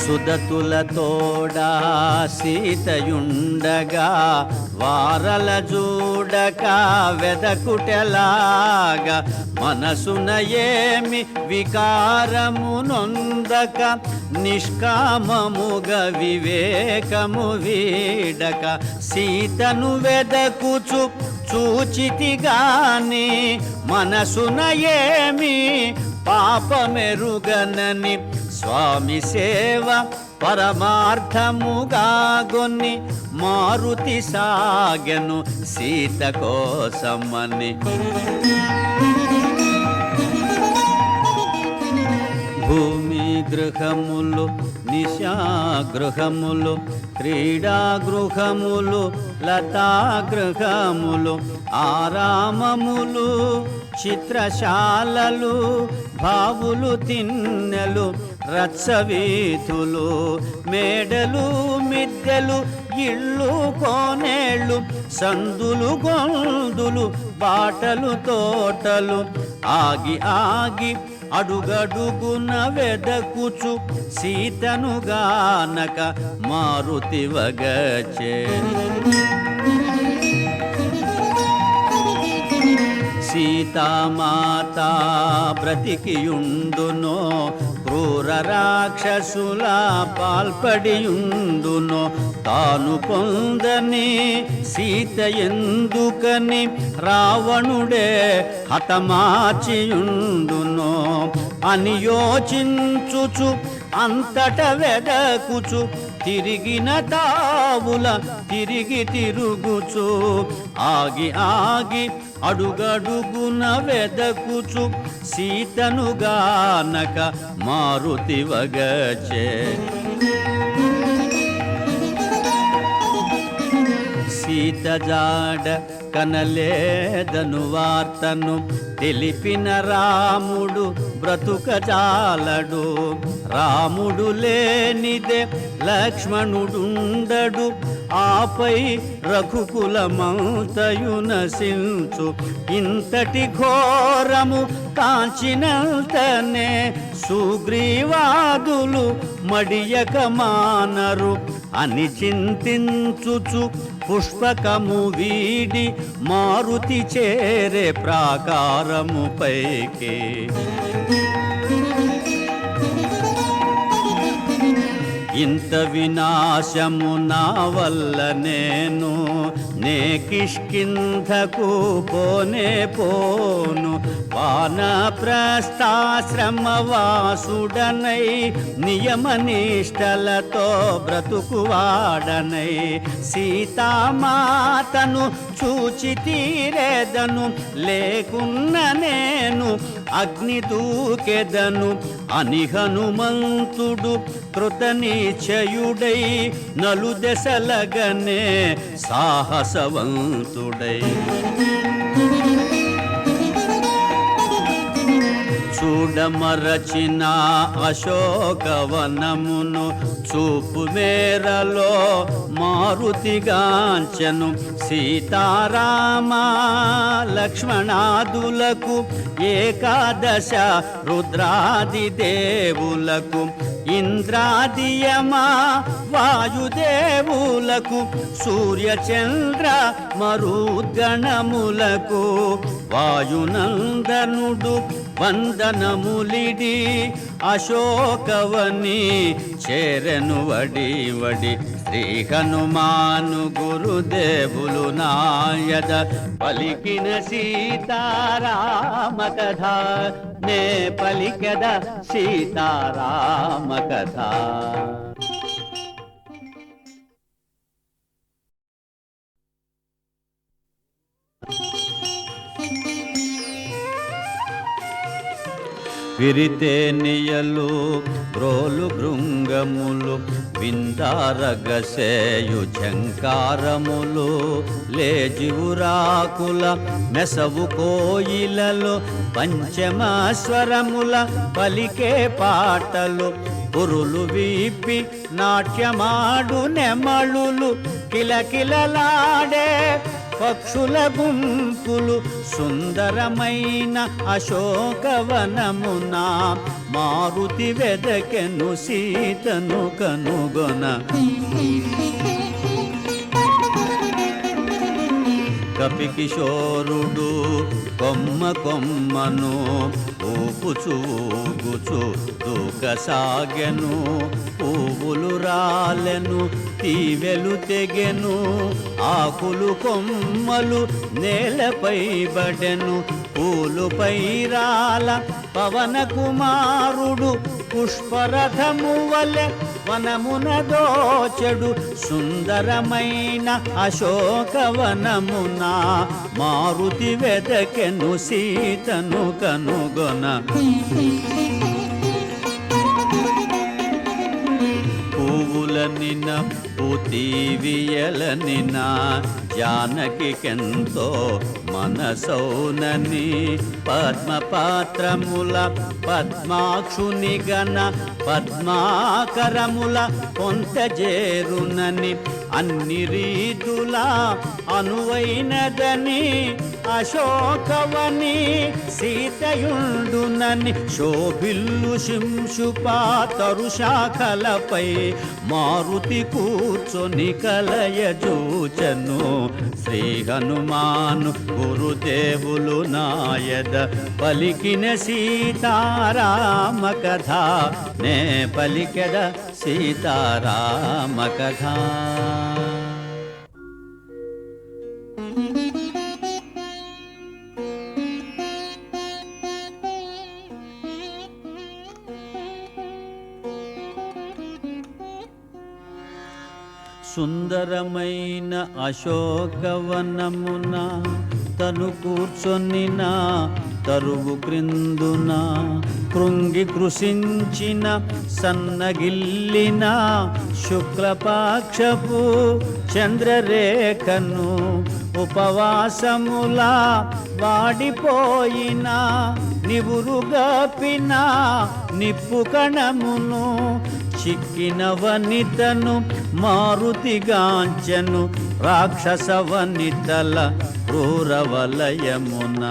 [SPEAKER 6] సుదతుల తోడా సీతయుండగా వారల జూడక వెదకుటెలాగా, మనసున ఏమి వికారము నొందక నిష్కామముగ వివేకము వీడక, సీతను వెదకుచు చూచితిగాని మనసున ఏమి పాపమెరుగనని, స్వామి సేవ పరమార్థముగా గొన్ని మారుతి సాగెను సీత కోసమని. భూమి గృహములు నిశాగృహములు క్రీడాగృహములు లతాగృహములు ఆరామములు చిత్రశాలలు భావులు తిన్నెలు రత్సవీధులు మేడలు మిద్దెలు ఇళ్ళు కోనేళ్ళు సందులు గొందులు బాటలు తోటలు ఆగి ఆగి అడుగడుగున వెదకుచు సీతను గానక మారుతి వగచే. సీతామాత బ్రతికియుండునో క్రూర రాక్షసుల పాల్పడియుండునో, తాను పొందని సీత ఎందుకని రావణుడే హతమార్చియుండునో అని యోచించుచు అంతట వెదకుచు తిరిగిన తావుల తిరిగి తిరుగుచు ఆగి ఆగి అడుగడుగున వెదకుచు సీతను గానక మారుతి వగచే. సీత జాడ కనలేదను వార్తను తెలిపిన రాముడు బ్రతుకజాలడు, రాముడు లేనిదే లక్ష్మణుడుండడు ఆపై రఘుకులమంతయు నశించు. ఇంతటి ఘోరము కాంచినంతనే సుగ్రీవాదులు మడియక మానరు అని చింతించుచు పుష్పకము వీడి మారుతి చేరే ప్రాకారము పైకి. ఇంత వినాశము నా వల్ల నే కిష్కింధకు పోనే పోను. వానప్రస్థాశ్రమవాసుడనై నియమనిష్టలతో బ్రతుకువాడనై సీతామాతను చూచి తీరేదను. లేకున్న నేను అగ్ని దూకెదను అని హనుమంతుడు కృతనిశ్చయుడై నలుదెసలగనే సాహసవంతుడై. చూడమరచిన అశోకవనమును చూపు మేరలో మారుతిగాంచెను. సీతారామ లక్ష్మణాదులకు ఏకాదశ రుద్రాది దేవులకు ఇంద్రాదియమా వాయుదేవులకు సూర్యచంద్ర మరుద్గణములకు వాయునందనుడు వందనములిడి అశోకవని చేరెను వడి వడి. శ్రీ హనుమాను గురుదేవులు నాయద పలికిన సీతారామ కథ నే పలికెద సీతారామ కథ. విరితేనియలు బ్రోలు భృంగములు విందారగసేయు ఝంకారములు లేజివురాకుల మెసవు కోయిలలో పంచమస్వరముల పలికే పాటలు పురులు వీపి నాట్యమాడు నెమళులు కిలకిలలాడే పక్షుల గుంపులు సుందరమైన అశోకవనమున మారుతి వెదకెను సీతను కనుగొన. కపికిశోరుడు కొమ్మ కొమ్మను ఊపుచు ఊగుచు దూకసాగెను. పువ్వులు రాలెను తీవెలు తెగెను ఆకులు కొమ్మలు నేలపై బడెను. పూలుపై రాల పవన కుమారుడు పుష్పరథము వలె వనమున దోచెడు. సుందరమైన అశోకవనమున మారుతి వెదకెను సీతను కనుగొన. పువ్వులనిన పూతీవియలనిన జానకికెంతో మనసౌనని పద్మపాత్రముల పద్మాక్షుని గణ పద్మాకరముల పొంతజేరునని అన్ని రీతులా అనువైనదని అశోకవని సీతయుండునని శోభిల్లు శింశుపా తరుశాఖలపై మారుతి కూర్చొని కలయజూచను. శ్రీ హనుమాను గురుదేవులు నాయద పలికిన సీతారామ కథ నే పలికెద సీతారామ కథ. సుందరమైన అశోకవనమున తను కూర్చొనిన తరువు క్రిందున కృంగి కృషించిన సన్నగిల్లిన శుక్లపాక్షపు చంద్రరేఖను ఉపవాసములా వాడిపోయిన నివురుగాపిన నిప్పు కణమును చిక్కిన వనితను మారుతిగాంచెను రాక్షస వనితల క్రూరవలయమున.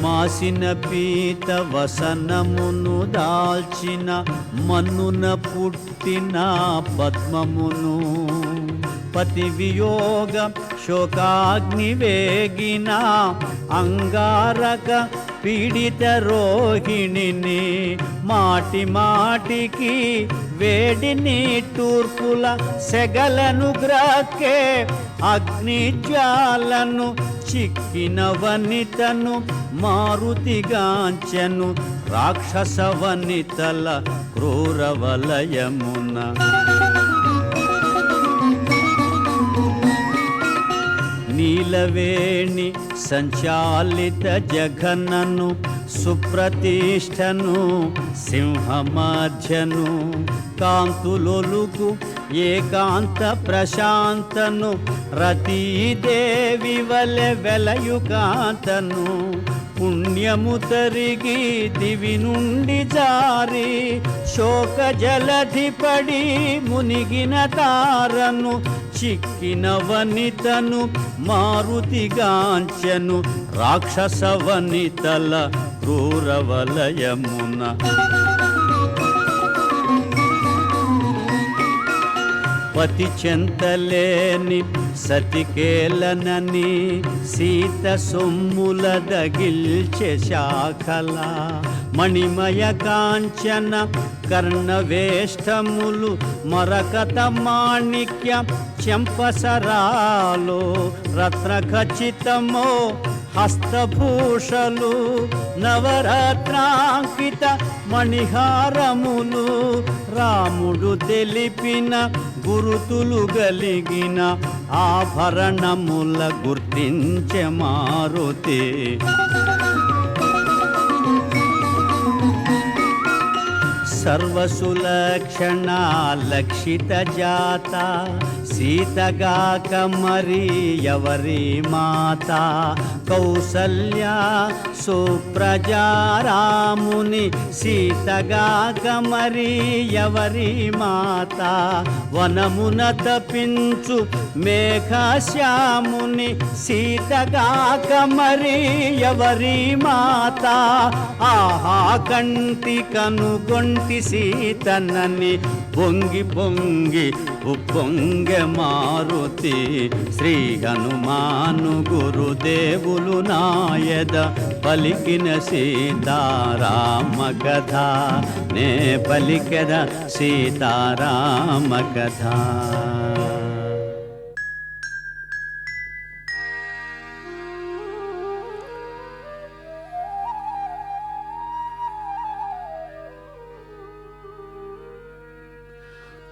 [SPEAKER 6] మాసిన పీత వసనమును దాల్చిన మన్నున పుట్టిన పద్మమును పతి వియోగ శోకాగ్ని వేగిన అంగారక పీడిత రోహిణిని మాటి మాటికి వేడిని తూర్పుల సెగలను గ్రాకే అగ్నిజ్వాలను చిక్కిన వనితను మారుతిగాంచెను రాక్షస వనితల క్రూరవలయమున. నీలవేణి సంచాలిత జఘనను సుప్రతిష్టను సింహమధ్యను కాంతులొలుగు ఏకాంత ప్రశాంతను రతీదేవి వలె వెలయుకాంతను పుణ్యము తరిగి దివి నుండి జారి శోక జలధిపడి మునిగిన తారను చిక్కిన వనితను మారుతిగాంచెను రాక్షస వనితల క్రూరవలయమున. పతి చెంతలేని సతికేలనని సీత సొమ్ముల దగిల్చె శాఖల మణిమయ కాంచన కర్ణవేష్టములు మరకత మాణిక్య చెంపసరాలో రత్న ఖచ్చితమో హస్తభూషలు నవరత్నాంకిత మణిహారములు రాముడు తెలిపిన గురుతులు గలిగిన ఆభరణముల గుర్తించె మారుతి. సర్వసులక్షణ లక్షిత జాత సీతగాక మరి ఎవరి మాత కౌసల్య సుప్రజారాముని సీతగాక మరి ఎవరి మాత వనమున తపించు మేఘశ్యాముని సీతగాక మరి ఎవరి మాత ఆహా కంటి కనుగొంటి సీతనని పొంగి పొంగి ఉప్పొంగె మారుతి. శ్రీ హనుమాను గురుదేవులు నాయద పలికిన సీతారామ కథ నే పలికెద సీతారామ కథ.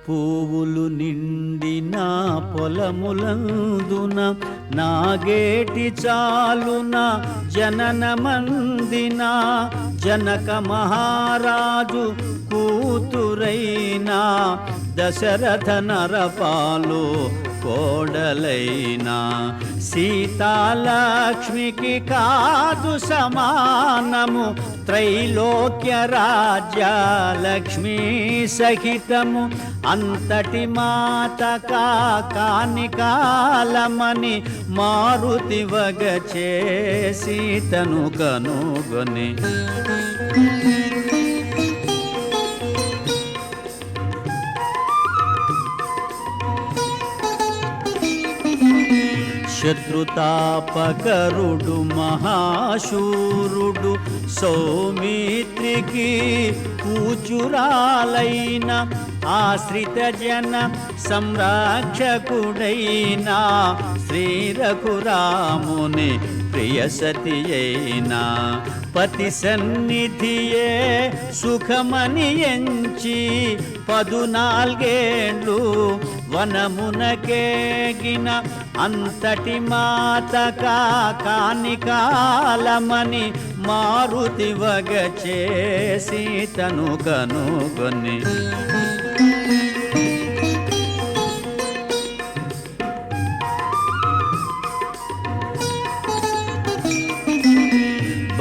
[SPEAKER 6] పువ్వులు నిండిన పొలములందున నాగేటి చాలున జనన మందిన జనక మహారాజు కూతురైనా దశరథ నరపాలు కోడలైనా సీతాలక్ష్మికి కాదు సమానము త్రైలోక్య రాజ్య లక్ష్మీ సహితము అంతటి మాత కాని కాలమని మారుతి వగచే సీతను కనుగొని. శత్రుతాపకరుడు మహాశూరుడు సౌమిత్రికి కూచురాలైన ఆశ్రిత జన సంరక్షకుడైన శ్రీ రఘురాముని ప్రియ సతి అయినా పతి సన్నిధియే సుఖమని ఎంచి 14 వనమునకేగిన అంతటి మాత కాని కాలమని మారుతి వగచే సీతను కనుగొని.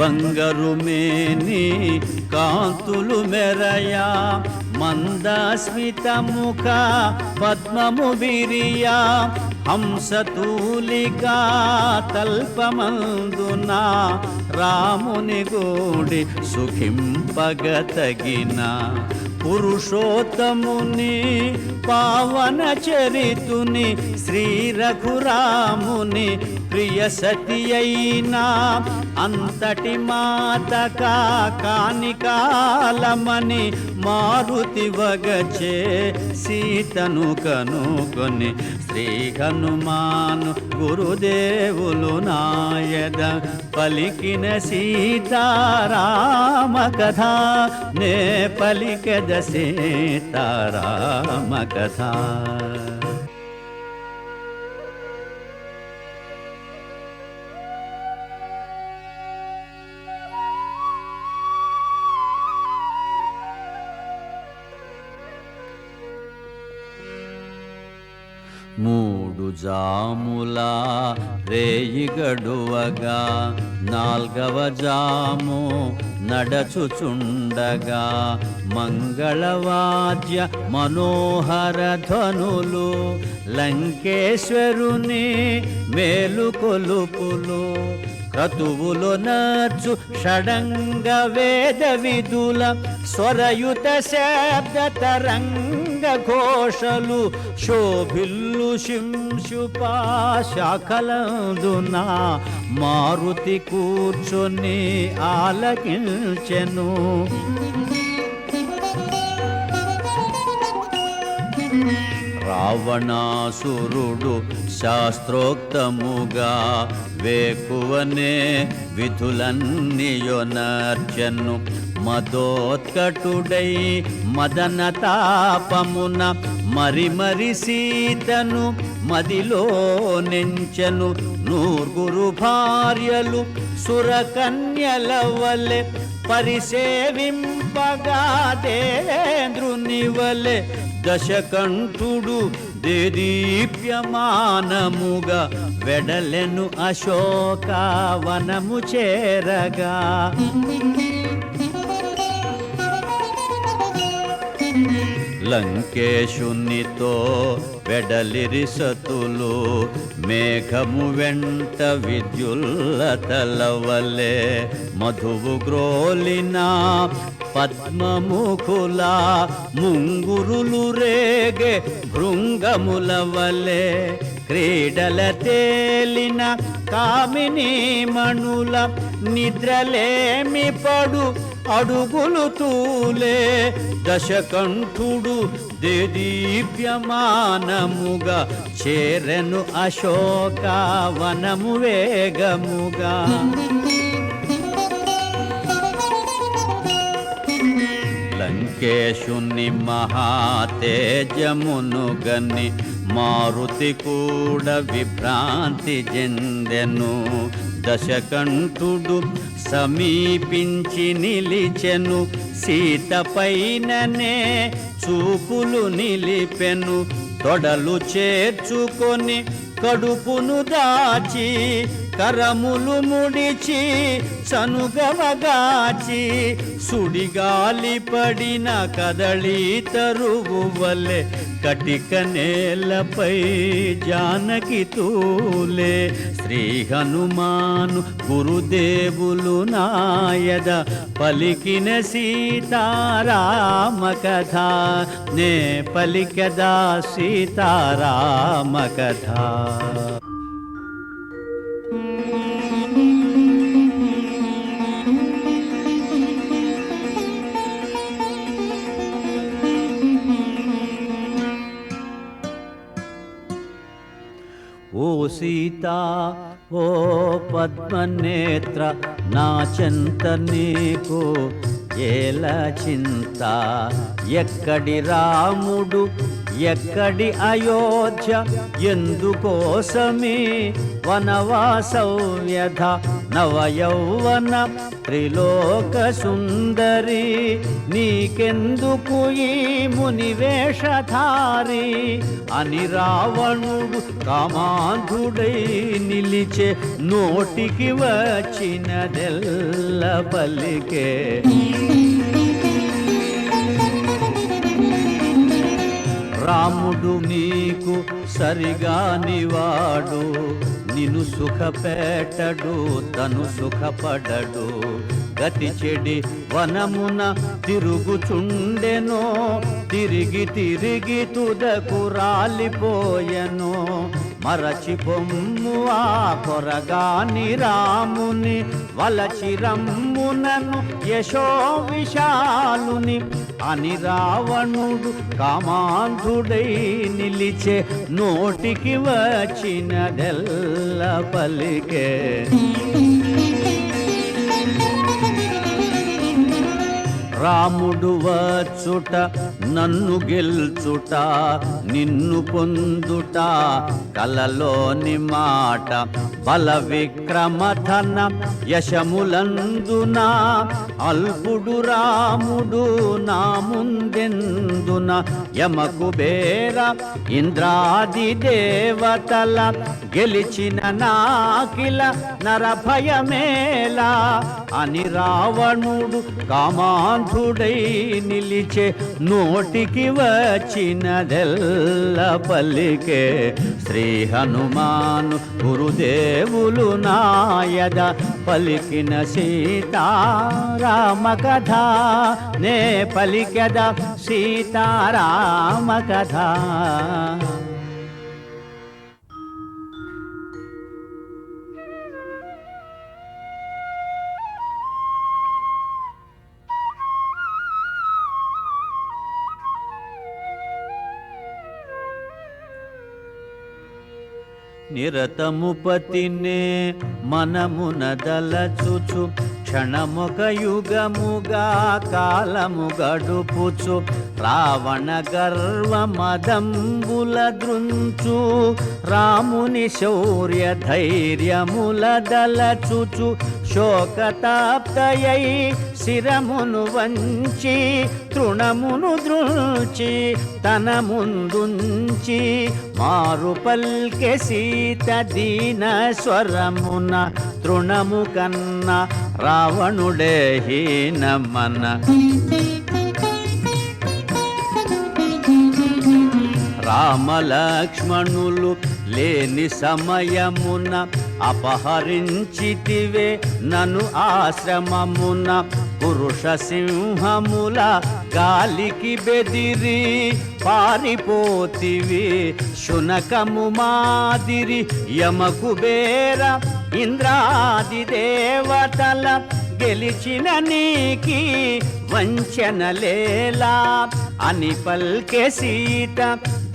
[SPEAKER 6] బంగారు మేని కాంతులు మెరయా మందస్మిత ముఖ పద్మము విరియా హంసతూలికా తల్పమందున రాముని గూడి సుఖింపగతగిన పురుషోత్తముని పావన చరితుని శ్రీ రఘురాముని ప్రియ సతి అయినా అంతటి మాతక కానికాలమని మారుతి వగచే సీతను కనుకొని శ్రీ హనుమాను గురుదేవులు నాయద పలికిన సీతారామ కథ నే పలికద సీతారామ కథ. మూడు జాముల రేయి గడువగా నాల్గవ జాము నడచుచుండగా మంగళవాద్య మనోహర ధ్వనులు లంకేశ్వరుని మేలుకొలుపులు క్రతువులు నచ్చు షడంగ వేద విధుల స్వరయుత శబ్ద తరంగ ఘోషలు శోభిల్లు శింశుపా శాఖలందున మారుతి కూర్చొని ఆలకించెను. రావణాసురుడు శాస్త్రోక్తముగా వేకువనే విధులన్నీయొనర్చెను. మదోత్కటుడై మదన తాపమున మరి సీతను మదిలో నెంచెను. నూర్గురు భార్యలు సురకన్యల వలె పరిసేవింపగా దేంద్రుని వలె దశకంఠుడు దేదీప్యమానముగా వెడలెను అశోకవనము చేరగా. లంకేశునితో వెడలిరి సతులు మేఘము వెంట విద్యుల్లతల వలె మధువు గ్రోలిన పద్మముఖుల ముంగురులు రేగే భృంగముల వలె క్రీడల తేలిన కామిని మణుల నిద్రలేమి పడు అడుగులు తూలే దశకంఠుడు దేదీప్యమానముగా చేరెను అశోకవనము వేగముగా. లంకేశుని మహాతేజమును గని మారుతి కూడా విభ్రాంతి చెందెను. దశకంఠుడు సమీపించి నిలిచెను. సీత పైననే చూపులు నిలిపెను. తొడలు చేర్చుకొని కడుపును దాచి కరములు ముడిచి చనుగవగాచి సుడిగాలి పడిన కదళీ తరువు వలె కటిక నేలపై జానకి తూలే. శ్రీ హనుమాను గురుదేవులు నాయద పలికిన సీతారామ కథ నే పలికదా సీతారామ కథ. ఓ సీతా ఓ పద్మనేత్ర నా చెంత నీకు ఏల చింత. ఎక్కడి రాముడు ఎక్కడి అయోధ్య ఎందుకోసమే వనవాసవ్యధ నవయౌవన త్రిలోక సుందరి నీకెందుకు ఈ మునివేషధారి అని రావణుడు కామాంధుడై నిలిచే నోటికి వచ్చినదెల్ల పలికే రాముడు నీకు సరిగానివాడు నిన్ను సుఖపెట్టడు తను సుఖపడడు గతి చెడి వనమున తిరుగుచుండెనో తిరిగి తిరిగి తుదకు రాలిపోయెనో మరచి పొమ్ము ఆ కొరగాని రాముని వలచి రమ్మునను యశో విశాలుని అని రావణుడు కామాంధుడై నిలిచే నోటికి వచ్చినదెల్ల పలికే రాముడు వచ్చుట నన్ను గెల్చుట నిన్ను పొందుట కలలోని మాట బల విక్రమధన యశములందున అల్పుడు రాముడు నా ముందెందున యమకుబేర ఇంద్రాది దేవతల గెలిచిన నాకిల నరభయమేలా అని రావణుడు కామాంధుడై నిలిచే నోటికి వచ్చినదెల్ల పలికే శ్రీ హనుమాను గురుదేవులు నాయద పలికిన సీతారామ కథ నే పలికద సీతారామ కథ నిరతముపతినే మనమున దలచుచు క్షణముక యుగముగా కాలము గడుపుచు రావణ గర్వ మదంబుల దృంచు రాముని శౌర్య ధైర్యముల దలచుచు శోకతాప్తయై శిరమును వంచి తృణమును దృంచి తన ముందుంచి మారు పల్కె సీత దీన స్వరమున తృణము కన్నా రావణుడే హీనమన రామలక్ష్మణులు లేని సమయమున అపహరించితివే నన్ను ఆశ్రమమున పురుష సింహముల గాలికి బెదిరి పారిపోతివి శునకము మాదిరి యమకుబేర ఇంద్రాది దేవతల గెలిచిన నీకి వంచనలేలా అని పల్కె సీత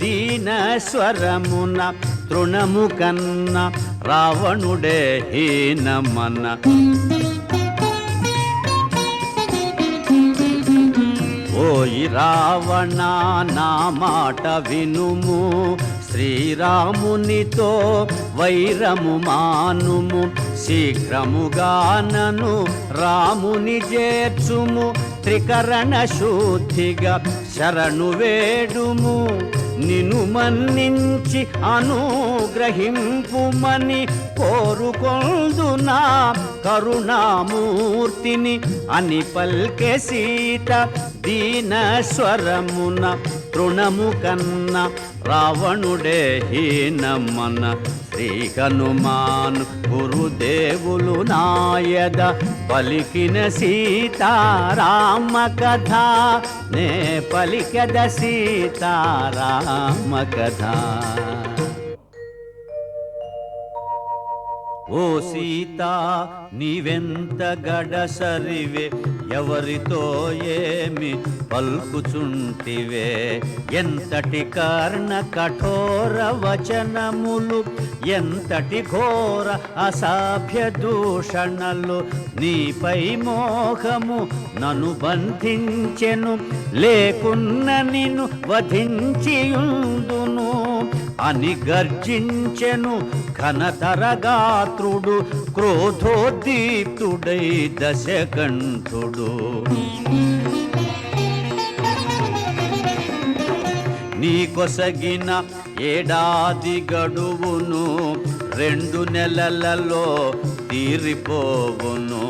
[SPEAKER 6] దీన స్వరమున తృణము కన్నా రావణుడే హీనమన ఓయి రావణ నా మాట వినుము శ్రీరామునితో వైరము మానుము శీఘ్రముగా నను రాముని చేర్చుము త్రికరణ శుద్ధిగా శరణు వేడుము నిన్ను మన్నించి అనుగ్రహింపుమని కోరుకొందునా కరుణామూర్తిని అని పల్కె సీత దీన స్వరమున తృణము కన్నా రావణుడే హీనమన శ్రీ హనుమాను గురుదేవులు నాయద పలికిన సీతారామ కథ నే పలికద సీతారామ కథ ఓ సీత నీవెంత గడసరివే ఎవరితో ఏమి పలుకుచుంటివే ఎంతటి కర్ణ కఠోర వచనములు ఎంతటి ఘోర అసభ్య దూషణలు నీపై మోహము నన్ను బంధించెను లేకున్న నిన్ను వధించియుందును అని గర్జించెను ఘనతరగాత్రుడు క్రోధోద్దీప్తుడై దశకంఠుడు. నీ కొసగిన ఏడాది గడువును 2 నెలలలో తీరిపోవును.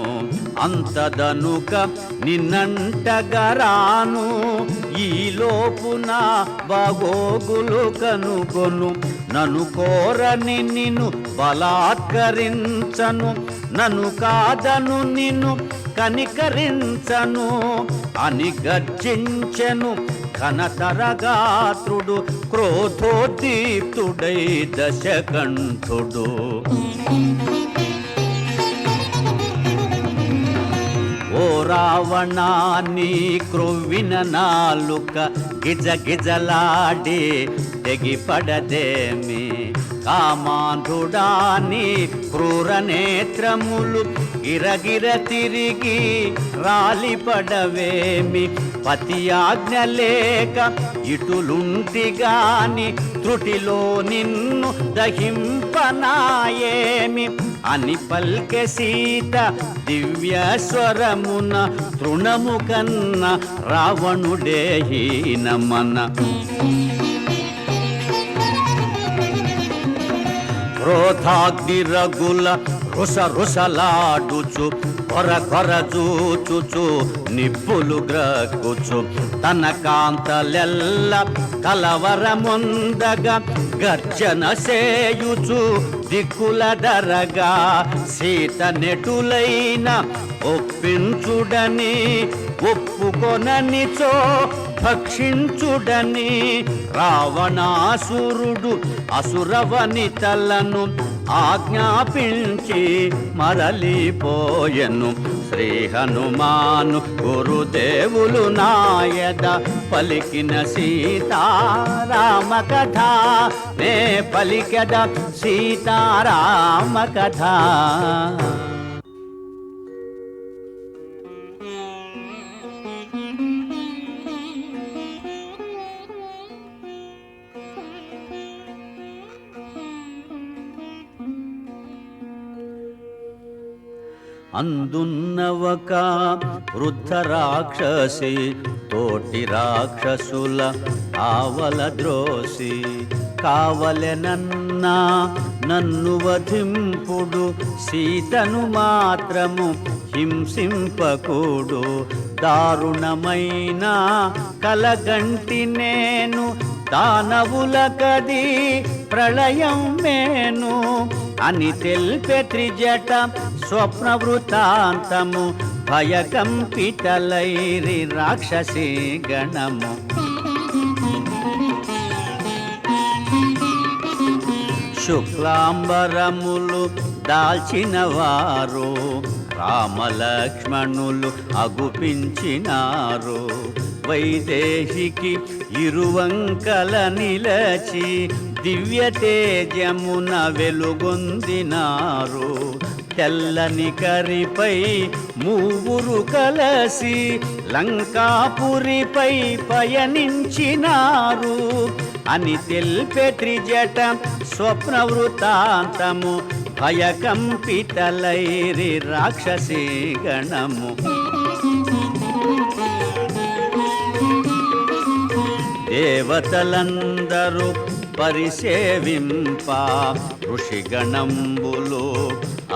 [SPEAKER 6] అంతదనుక నిన్నంటగరాను ఈ లోపున బాగోగులు కనుగొను. నన్ను కోరని నిన్ను బలాత్కరించను, నన్ను కాదను నిన్ను కనికరించను అని గర్జించెను ఘనతరగాత్రుడు క్రోధోద్దీప్తుడై దశకంఠుడు. ఓ రావణా నీ క్రొవ్విన నాలుక గిజగిజలాడి తెగిపడదేమి. కామాంధుడాని క్రూర నేత్రములు గిరగిర తిరిగి రాలిపడవేమి. పతి ఆజ్ఞ లేక ఇటులుంటిగాని త్రుటిలో నిన్ను దహింపనాయేమి అని పల్కె సీత దివ్య స్వరమున. తృణము కన్న రావణుడే హీనమన. క్రోధాగ్నిరగుల రుసరుసలాడుచు కొర కొర చూచుచు నిప్పులు గ్రక్కుచు తన కాంతలెల్ల కలవరముందగా గర్జన సేయుచు దిక్కుల దరగా సీత నెటులైన ఒప్పించుడని ఒప్పుకొననిచో భక్షించుడని రావణాసురుడు అసురవనితలను ఆజ్ఞాపించి మరలిపోయెను. శ్రీ హనుమాను గురుదేవులు నాయద పలికిన సీతారామ కథ నే పలికద సీతారామ కథ. అందున్నవక వృద్ధ రాక్షసి తోటి రాక్షసుల ఆవల ద్రోసి కావలెనన్నా నన్ను వధింపుడు సీతను మాత్రము హింసింపకూడు. దారుణమైన కలగంటి నేను దానవులకది ప్రళయం మేను అని తెల్పె త్రిజట స్వప్న వృత్తాంతము. భయకంపితలైరి రాక్షసీ గణము. శుక్లాంబరములు దాల్చిన వారు రామలక్ష్మణులు అగుపించినారు. వైదేహికి ఇరువంకల నిలచి దివ్య తేజమున వెలుగొందినారు. తెల్లని కరిపై మూవురు కలసి లంకాపురిపై పయనించినారు అని తెల్పె త్రిజట స్వప్న వృత్తాంతము. భయకంపితలైరి రాక్షసీ గణము. దేవతలందరూ పరిసేవింప ఋషిగణంబులు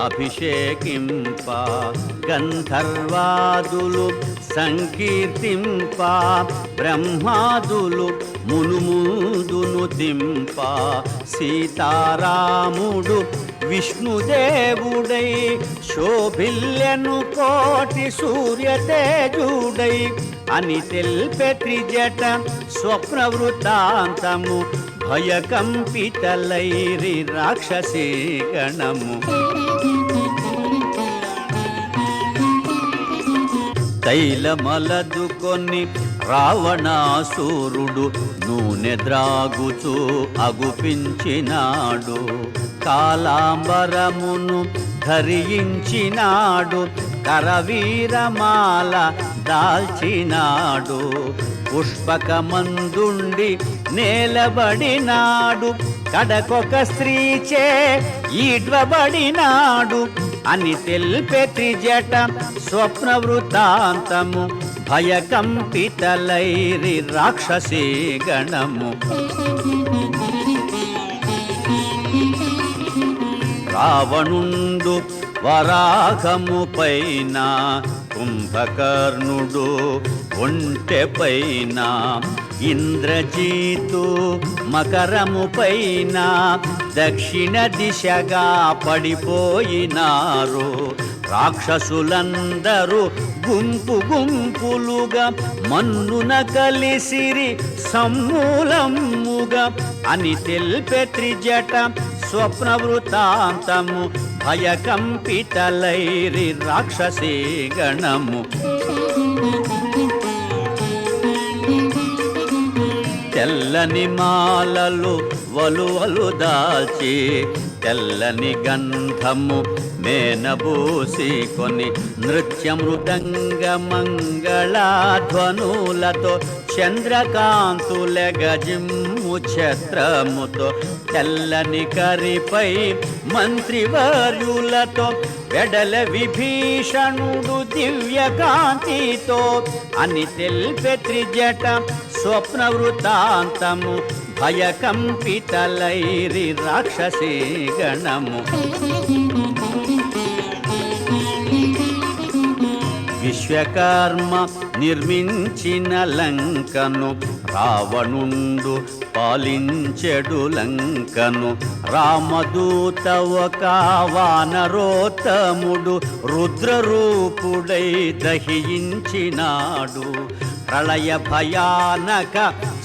[SPEAKER 6] అభిషేకింప గంధర్వాదులు సంకీర్తింప బ్రహ్మాదులు మునుముదును దింప సీతారాముడు విష్ణుదేవుడై శోభిల్యను కోటి సూర్యతేజుడై అని తెల్పె త్రిజట స్వప్న వృత్తాంతము. భయకంపితలైరి రాక్షసీ గణము. తైలమలదుకొని రావణాసురుడు నూనె ద్రాగుచు అగుపించినాడు. కాలాంబరమును ధరించినాడు. కరవీరమాల దాల్చినాడు. పుష్పకమందుండి నేలబడినాడు కడకొక స్త్రీచే ఈడ్వబడినాడు అని తెల్పే త్రిజట స్వప్న వృత్తాంతము భయకంపితలైరి రాక్షసీ గణము రావణుండు వరాహము పైన కుంభకర్ణుడు ఒంటె పైన ఇంద్రజీతు మకరము పైన దక్షిణ దిశగా పడిపోయినారు రాక్షసులందరూ గుంపు గుంపులుగా మన్నున కలిసిరి సమూలముగా అని తెల్పే త్రిజట స్వప్న వృత్తాంతము భయకంపితలైరి రాక్షసీ గణము తెల్లని మాలలు వలువలు దాల్చి తెల్లని గంధము మేనబూసి కొని నృత్య మృదంగ మంగళధ్వనులతో చంద్రకాంతులెగజిమ్ము ఛత్రముతో తెల్లని కరిపై మంత్రివర్యులతో వెడల విభీషణుడు దివ్యకాంతితో అని తెల్పే త్రిజట స్వప్న వృత్తాంతము భయకంపితలైరి రాక్షసీ గణము విశ్వకర్మ నిర్మించిన లంకను రావణుండు పాలించెడు లంకను రామదూత ఒక వానరోత్తముడు రుద్రరూపుడై దహించినాడు ప్రళయ భయానక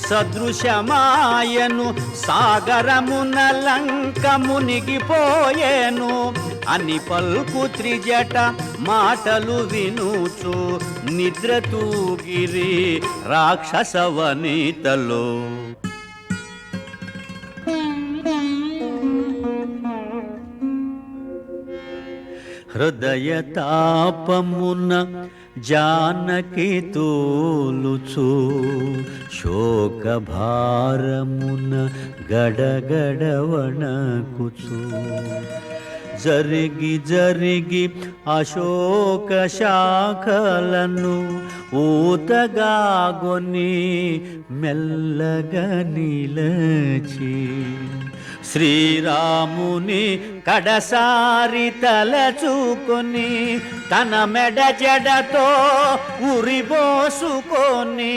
[SPEAKER 6] సదృశమాయను సాగరమున లంక మునిగిపోయేను అని పల్కు త్రిజట మాటలు వినుచు నిద్ర తూగిరి రాక్షసవనితలో హృదయ తాపమున జానకి తోలుచు శోక భారమున గడగడ వణకుచు జరిగి జరిగి అశోక శాఖలను ఊతగాగొని మెల్లగా నిలచి శ్రీరాముని కడసారి తలచుకొని తన మెడ జడతో ఉరిబోసుకొని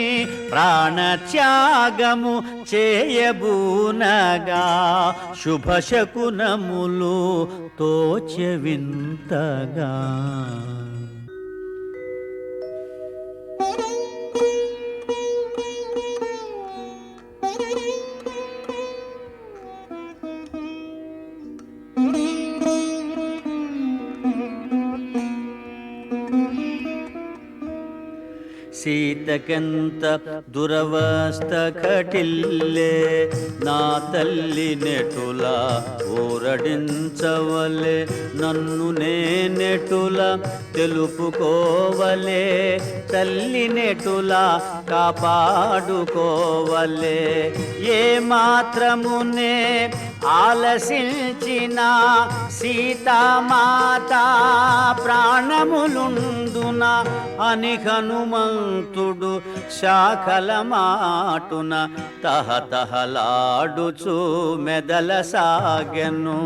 [SPEAKER 6] ప్రాణత్యాగము చేయబూనగా శుభశకునములు తోచె వింతగా సీతకెంత దురవస్థ కటిల్లే నా తల్లి నెటులా ఊరడించవలే నన్ను నేనెటులా తెలుపుకోవలే తల్లి నెటులా కాపాడుకోవలే ఏ మాత్రమునే ఆలసించిన సీతామాత ప్రాణములుందున అని హనుమంతుడు శాఖల మాటున తహతహలాడుచు మెదల సాగెను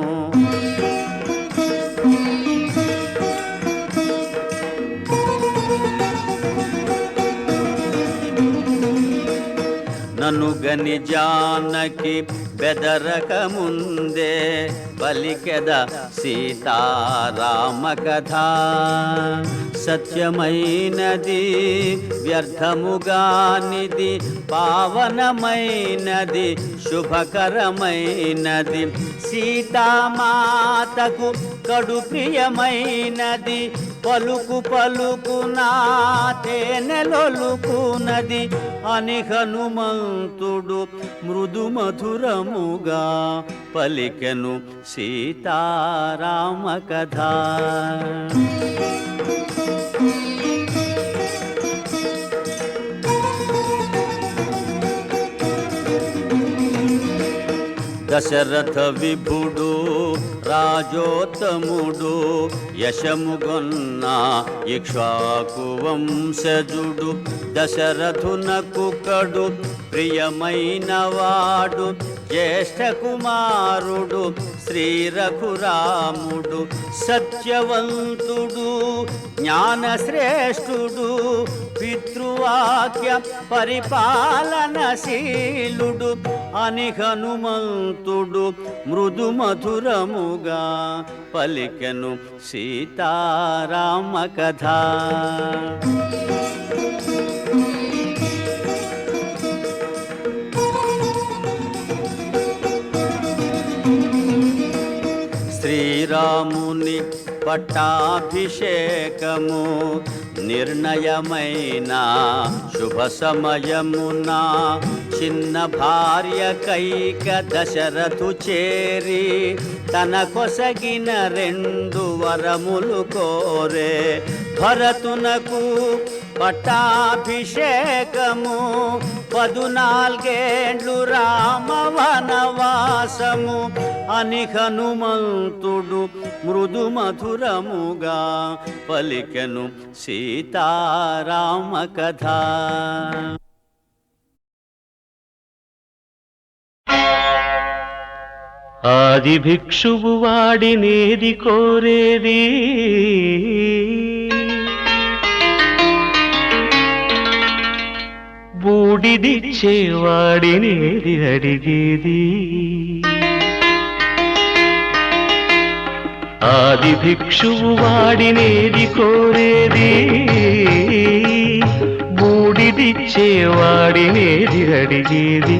[SPEAKER 6] నన్ను గని జానకి బెదరక ముందే పలికెద సీతారామ కథ సత్యమైనది వ్యర్థముగానిది పావనమైనది శుభకరమైనది సీతామాతకు కడు ప్రియమైనది పలుకు పలుకునా తేనెలొలుకునది అని హనుమంతుడు మృదు మధురముగా పలికెను సీతారామ కథ దశరథ విభుడు రాజోత్తముడు యశముగొన్న ఇక్ష్వాకు వంశజుడు దశరథునకు కడు ప్రియమైన వాడు జ్యేష్ఠ కుమారుడు శ్రీ రఘురాముడు సత్యవంతుడు జ్ఞానశ్రేష్ఠుడు పితృవాక్య పరిపాలనశీలుడు అని హనుమంతుడు మృదు మధురముగా పలికెను సీతారామ కథ. శ్రీరాముని పట్టాభిషేకము నిర్ణయమైన శుభ సమయమున చిన్న భార్య కైక దశరథు చేరి తన కొసగిన 2 వరములు కోరే. భరతునకు పట్టాభిషేకము 14 రామ వనవాసము అని హనుమంతుడు మృదు మధురముగా పలికెను సీతారామ కథ.
[SPEAKER 2] ఆది భిక్షువు వాడినేది కోరేది బూడిదిచ్చేవాడినేది అడిగేది. ఆది భిక్షువు వాడినేది కోరేది బూడిదిచ్చేవాడినేది అడిగేది.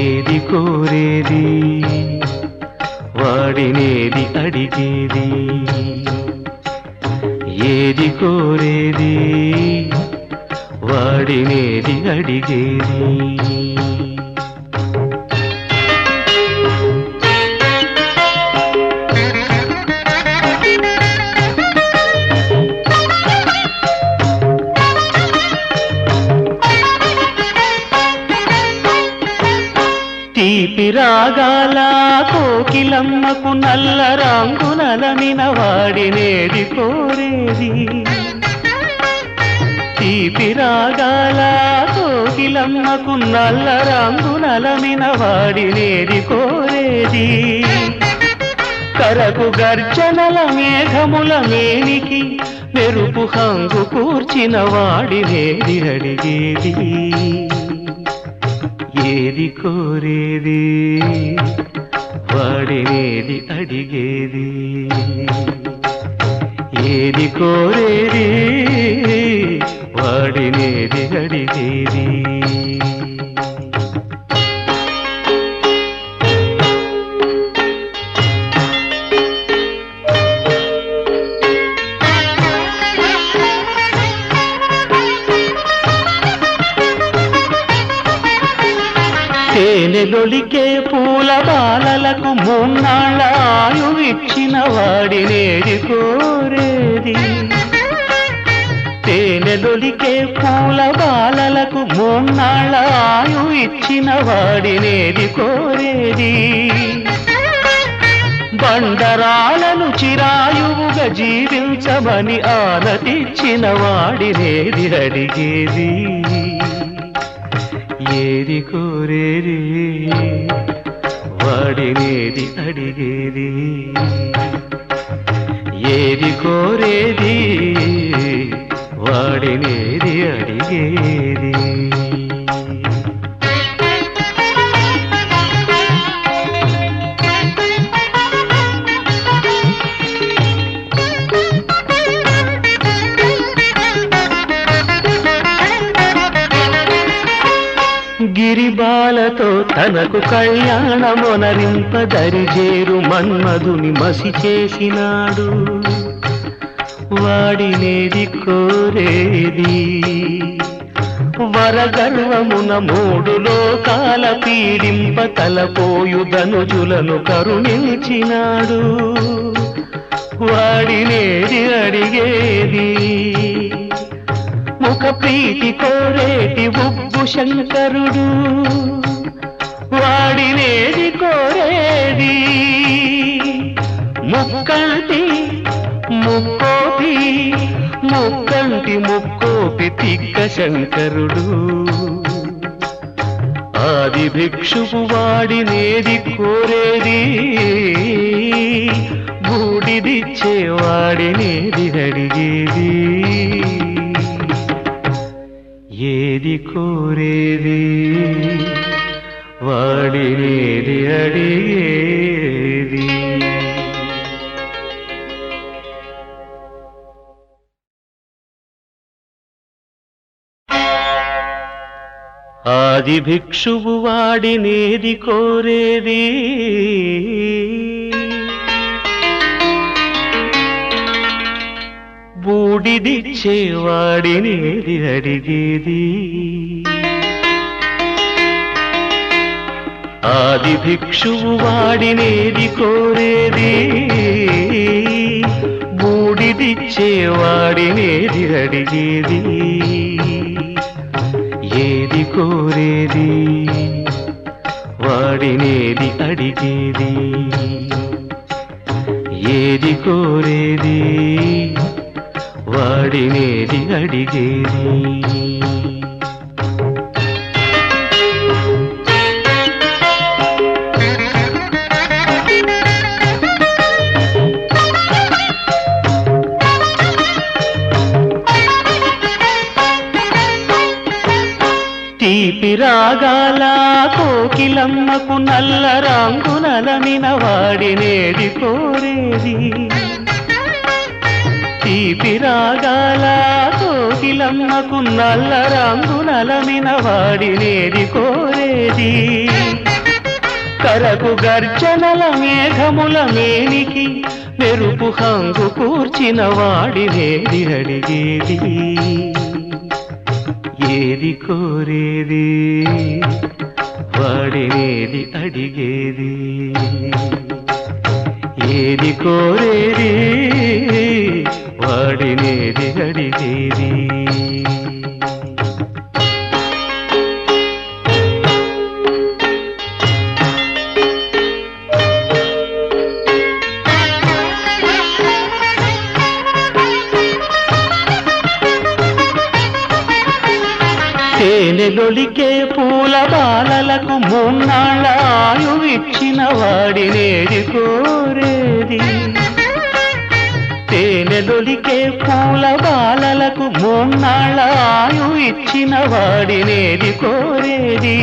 [SPEAKER 2] ఏది కోరేది వాడినేది అడిగేది. ఏది కోరేది వాడినేది అడిగేది. తీపి రాగాల కోకిలమ్మకు నల్ల రంగునలమిన వాడినేది కోరేది. తీపి రాగాల కోకిలమ్మకు నల్ల రంగునలమిన వాడినేది కోరేది. కరకు గర్జనల మేఘముల మేనికి మెరుపు హంగు కూర్చిన వాడినేది అడిగేది. ఏది కోరేది వాడినేది అడిగేది. ఏది కోరేది వాడినేది అడిగేది. తేనెలొలికే పూల బాలలకు 3 నాళ్ళ ఆయువిచ్చిన వాడినేది కోరేది. తేనెలొలికే పూల బాలలకు 3 నాళ్ళ ఆయువిచ్చిన వాడినేది కోరేది. బండరాలను చిరాయువుగా జీవించమని ఆనతిచ్చిన వాడినేది అడిగేది. ఏది కోరేది వాడినేది అడిగేది. ఏది కోరేది వాడినేది అడిగేది. గిరిబాలతో తనకు కళ్యాణమొనరింపదరిజేరు మన్మధుని మసి చేసినాడు. వాడినేది కోరేది. వరగర్వమున 3 లోకాల పీడింప తలపోయు ధనుజులను కరుణించినాడు. వాడినేది అడిగేది. ముఖ ప్రీతి కోరేటి ఉగ్గు శంకరుడు. వాడినేది కోరేది ముక్కంటి ముక్కోపి ముక్కంటి ముక్కోపి తిక్క శంకరుడు ఆది భిక్షువు వాడినేది కోరేది బూడిదిచ్చే వాడినేది అడిగేది ఏది కోరేది వాడినేది అడిగేది. ఆది భిక్షువు వాడినేది కోరేది బూడిదిచ్చే వాడినేది అడిగేది ఆది భిక్షువు వాడినేది కోరేది బూడిదిచ్చే వాడినేది అడిగేది ఏది కోరేది వాడినేది అడిగేది ఏది కోరేది వాడినేది అడిగేది. తీపి రాగాల కోకిలమ్మకు నల్ల రంగు నలమిన వాడినేది కోరేది తీపి రాగాల కోకిలమ్మకు నల్ల రంగు నలమిన వాడినేది కోరేది కరకు గర్జనల మేఘముల మేనికి మెరుపు హంగు కూర్చిన వాడినేది అడిగేది ఏది కోరేది వాడినేది అడిగేది ఏది కోరేది వాడినేది అడిగేది. తేనెలొలికే పూల బాలలకు మూన్నాళ్ళ ఆయువిచ్చిన వాడినేది కోరేది తేనెలొలికే పూల బాలలకు మూన్నాళ్ళ ఆయువిచ్చిన వాడినేది కోరేది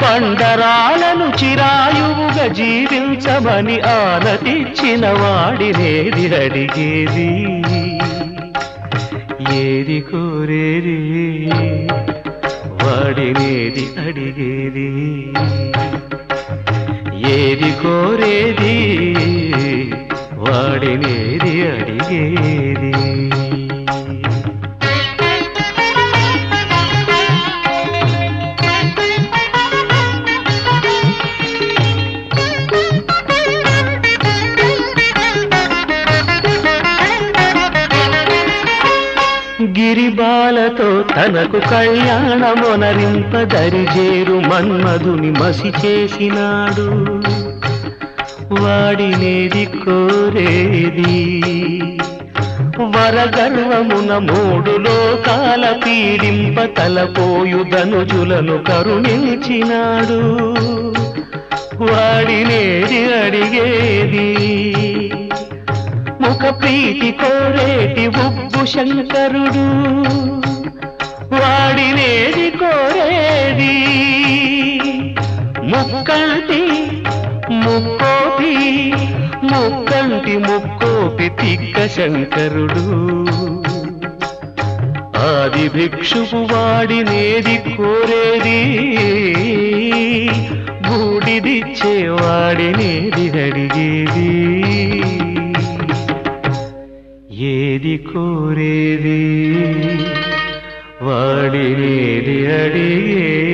[SPEAKER 2] బండరాలను చిరాయువుగా జీవించమని ఆనతిచ్చిన వాడినేది అడిగేది ఏది కోరేది వాడినేది అడిగేది ఏది కోరేది వాడినేది అడిగేది. గిరిబాలతో తనకు కళ్యాణమొనరింప దరిజేరు మన్మధుని మసి చేసినాడు వాడినేది కోరేది వరగర్వమున మూడు లోకాల పీడింప తలపోయు ధనుజులను కరుణించినాడు వాడినేది అడిగేది ముఖ ప్రీతి కోరేటి ఉబ్బు శంకరుడు వాడినేది కోరేది ముక్కంటి ముక్కోపి ముక్కంటి ముక్కోపి తిక్క శంకరుడు ఆది భిక్షువు వాడినేది కోరేది బూడిదిచ్చే వాడినేది అడిగేది ఏది కోరేది వాడినేది అడిగేది.